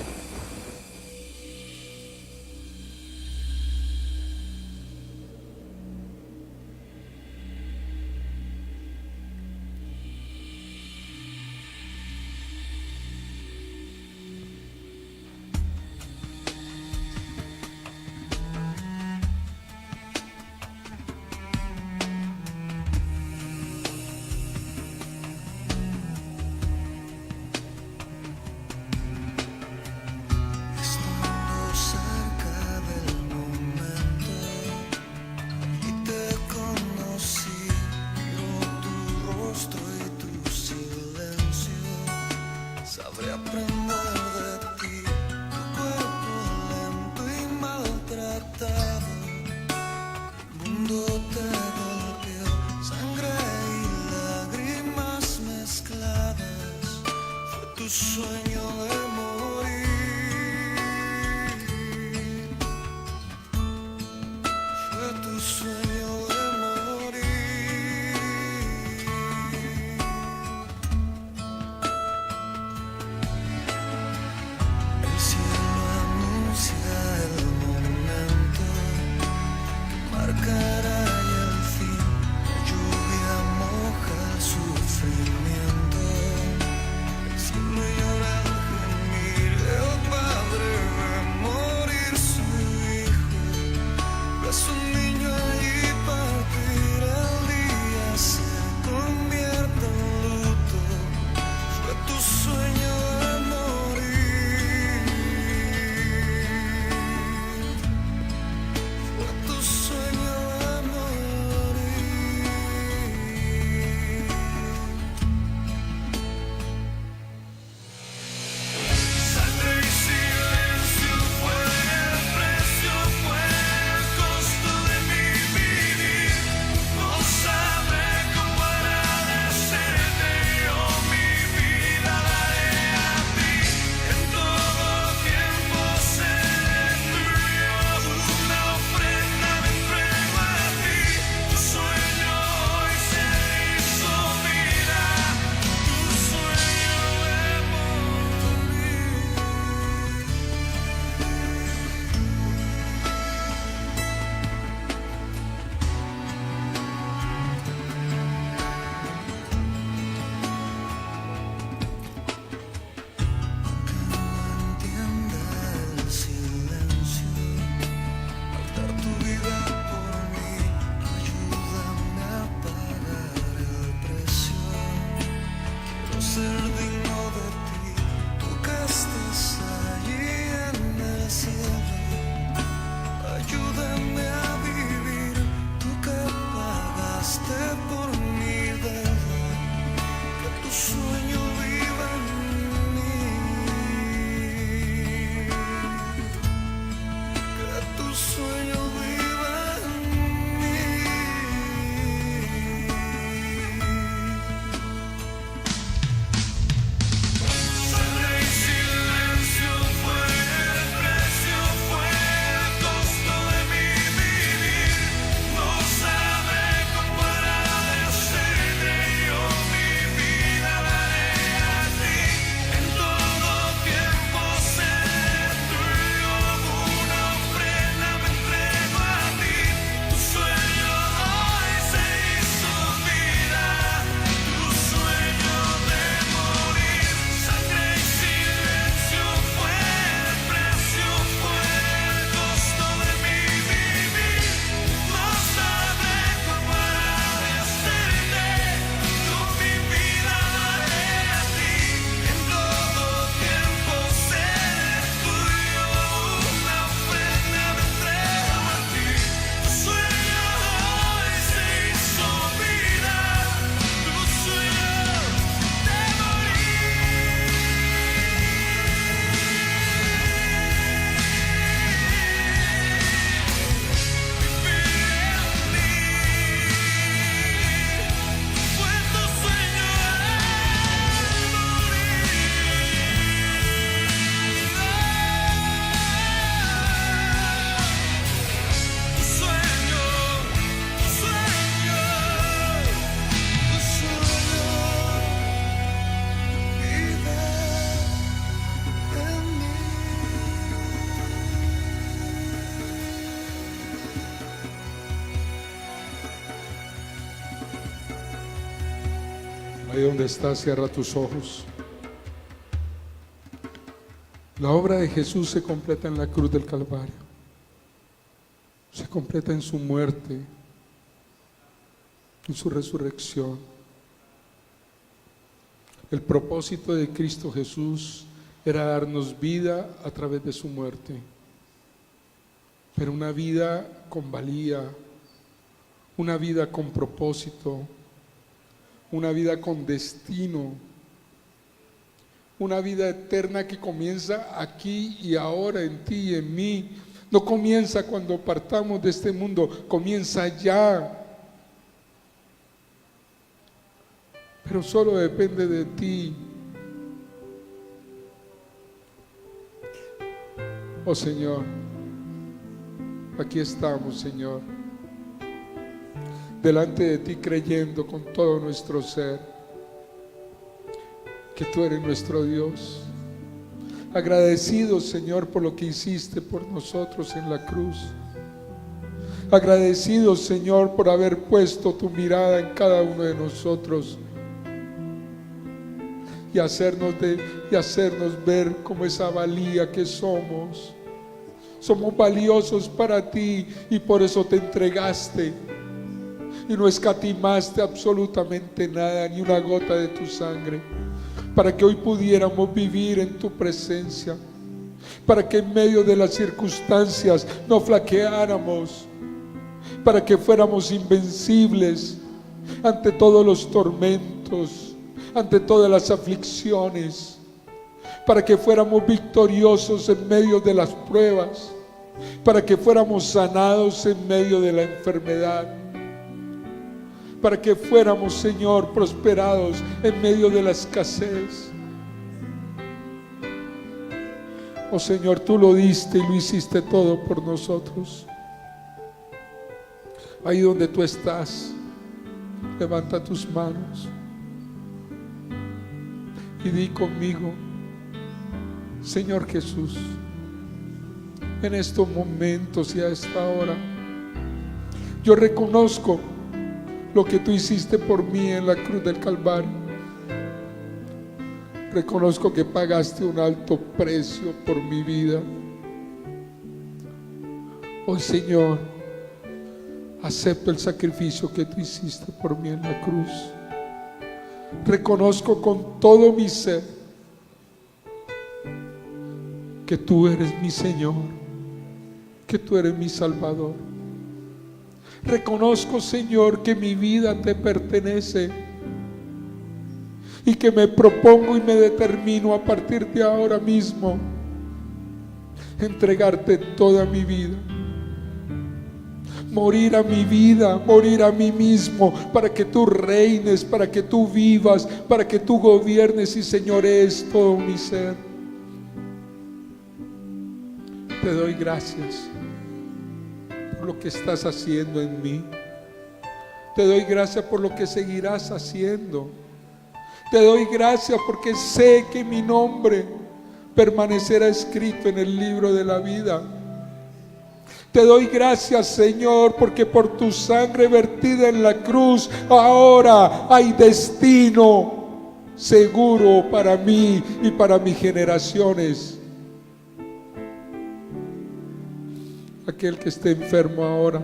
Es un niño ahí. Ahí donde estás, cierra tus ojos. La obra de Jesús se completa en la cruz del Calvario. Se completa en su muerte, en su resurrección. El propósito de Cristo Jesús era darnos vida a través de su muerte, pero una vida con valía, una vida con propósito, una vida con destino, una vida eterna que comienza aquí y ahora en ti y en mí. No comienza cuando partamos de este mundo, comienza ya. Pero solo depende de ti. Oh Señor, aquí estamos, Señor, delante de ti, creyendo con todo nuestro ser que tú eres nuestro Dios. Agradecidos, Señor, por lo que hiciste por nosotros en la cruz. Agradecidos, Señor, por haber puesto tu mirada en cada uno de nosotros y hacernos ver como esa valía que somos. Somos valiosos para ti y por eso te entregaste y no escatimaste absolutamente nada, ni una gota de tu sangre, para que hoy pudiéramos vivir en tu presencia, para que en medio de las circunstancias no flaqueáramos, para que fuéramos invencibles ante todos los tormentos, ante todas las aflicciones, para que fuéramos victoriosos en medio de las pruebas, para que fuéramos sanados en medio de la enfermedad, para que fuéramos, Señor, prosperados en medio de la escasez. Oh Señor, tú lo diste y lo hiciste todo por nosotros. Ahí donde tú estás, levanta tus manos y di conmigo: Señor Jesús, en estos momentos y a esta hora, yo reconozco lo que tú hiciste por mí en la cruz del Calvario. Reconozco que pagaste un alto precio por mi vida. Hoy, Señor, acepto el sacrificio que tú hiciste por mí en la cruz. Reconozco con todo mi ser que tú eres mi Señor, que tú eres mi Salvador. Reconozco, Señor, que mi vida te pertenece y que me propongo y me determino a partir de ahora mismo entregarte toda mi vida, morir a mi vida, morir a mí mismo, para que tú reines, para que tú vivas, para que tú gobiernes y señorees todo mi ser. Te doy gracias por lo que estás haciendo en mí. Te doy gracias por lo que seguirás haciendo. Te doy gracias porque sé que mi nombre permanecerá escrito en el libro de la vida. Te doy gracias, Señor, porque por tu sangre vertida en la cruz ahora hay destino seguro para mí y para mis generaciones. Aquel que esté enfermo ahora,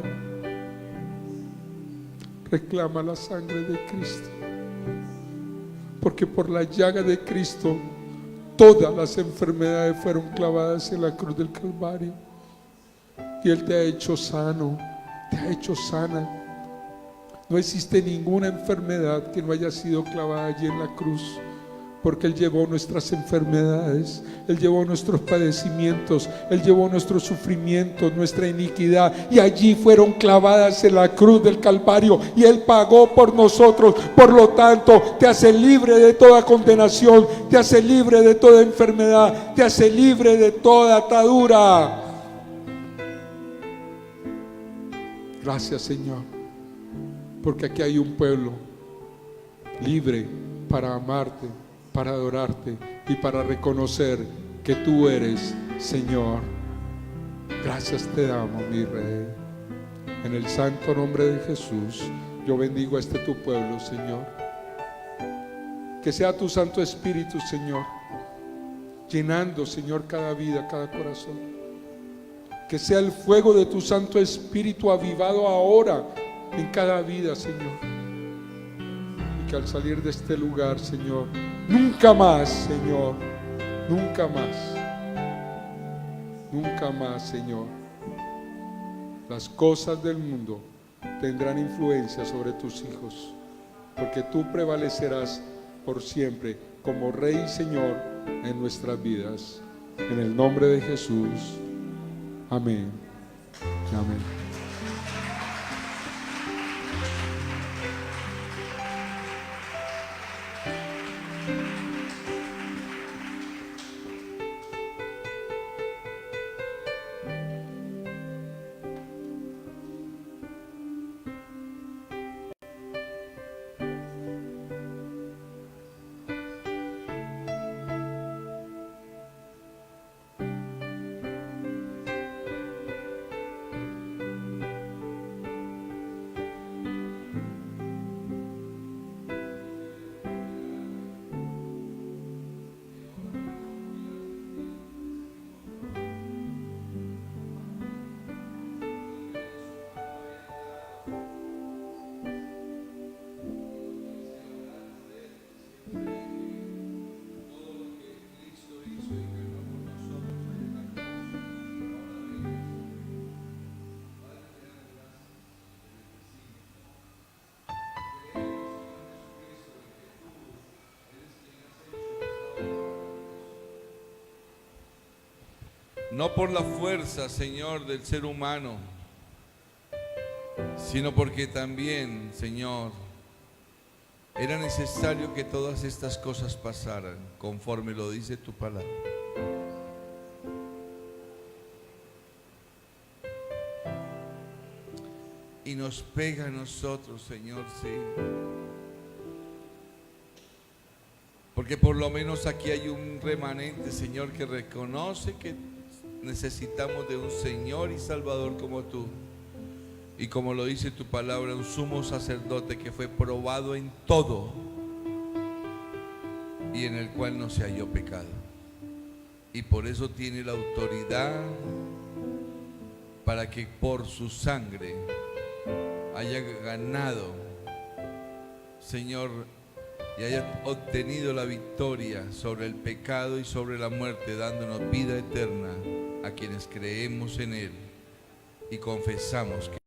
reclama la sangre de Cristo, porque por la llaga de Cristo todas las enfermedades fueron clavadas en la cruz del Calvario, y Él te ha hecho sano, te ha hecho sana. No existe ninguna enfermedad que no haya sido clavada allí en la cruz, porque Él llevó nuestras enfermedades, Él llevó nuestros padecimientos, Él llevó nuestros sufrimientos, nuestra iniquidad, y allí fueron clavadas en la cruz del Calvario, y Él pagó por nosotros. Por lo tanto, te hace libre de toda condenación, te hace libre de toda enfermedad, te hace libre de toda atadura. Gracias, Señor, porque aquí hay un pueblo libre para amarte, para adorarte y para reconocer que tú eres Señor. Gracias te damos, mi Rey. En el santo nombre de Jesús, yo bendigo a este tu pueblo, Señor. Que sea tu Santo Espíritu, Señor, llenando, Señor, cada vida, cada corazón. Que sea el fuego de tu Santo Espíritu avivado ahora en cada vida, Señor. Y que al salir de este lugar, Señor, nunca más, Señor, nunca más, Señor, las cosas del mundo tendrán influencia sobre tus hijos, porque tú prevalecerás por siempre como Rey y Señor en nuestras vidas. En el nombre de Jesús. Amén. Amén. No por la fuerza, Señor, del ser humano, sino porque también, Señor, era necesario que todas estas cosas pasaran, conforme lo dice tu palabra. Y nos pega a nosotros, Señor, sí. Porque por lo menos aquí hay un remanente, Señor, que reconoce que necesitamos de un Señor y Salvador como tú. Y como lo dice tu palabra, un sumo sacerdote que fue probado en todo y en el cual no se halló pecado. Y por eso tiene la autoridad para que por su sangre haya ganado, Señor, y haya obtenido la victoria sobre el pecado y sobre la muerte, dándonos vida eterna a quienes creemos en Él y confesamos que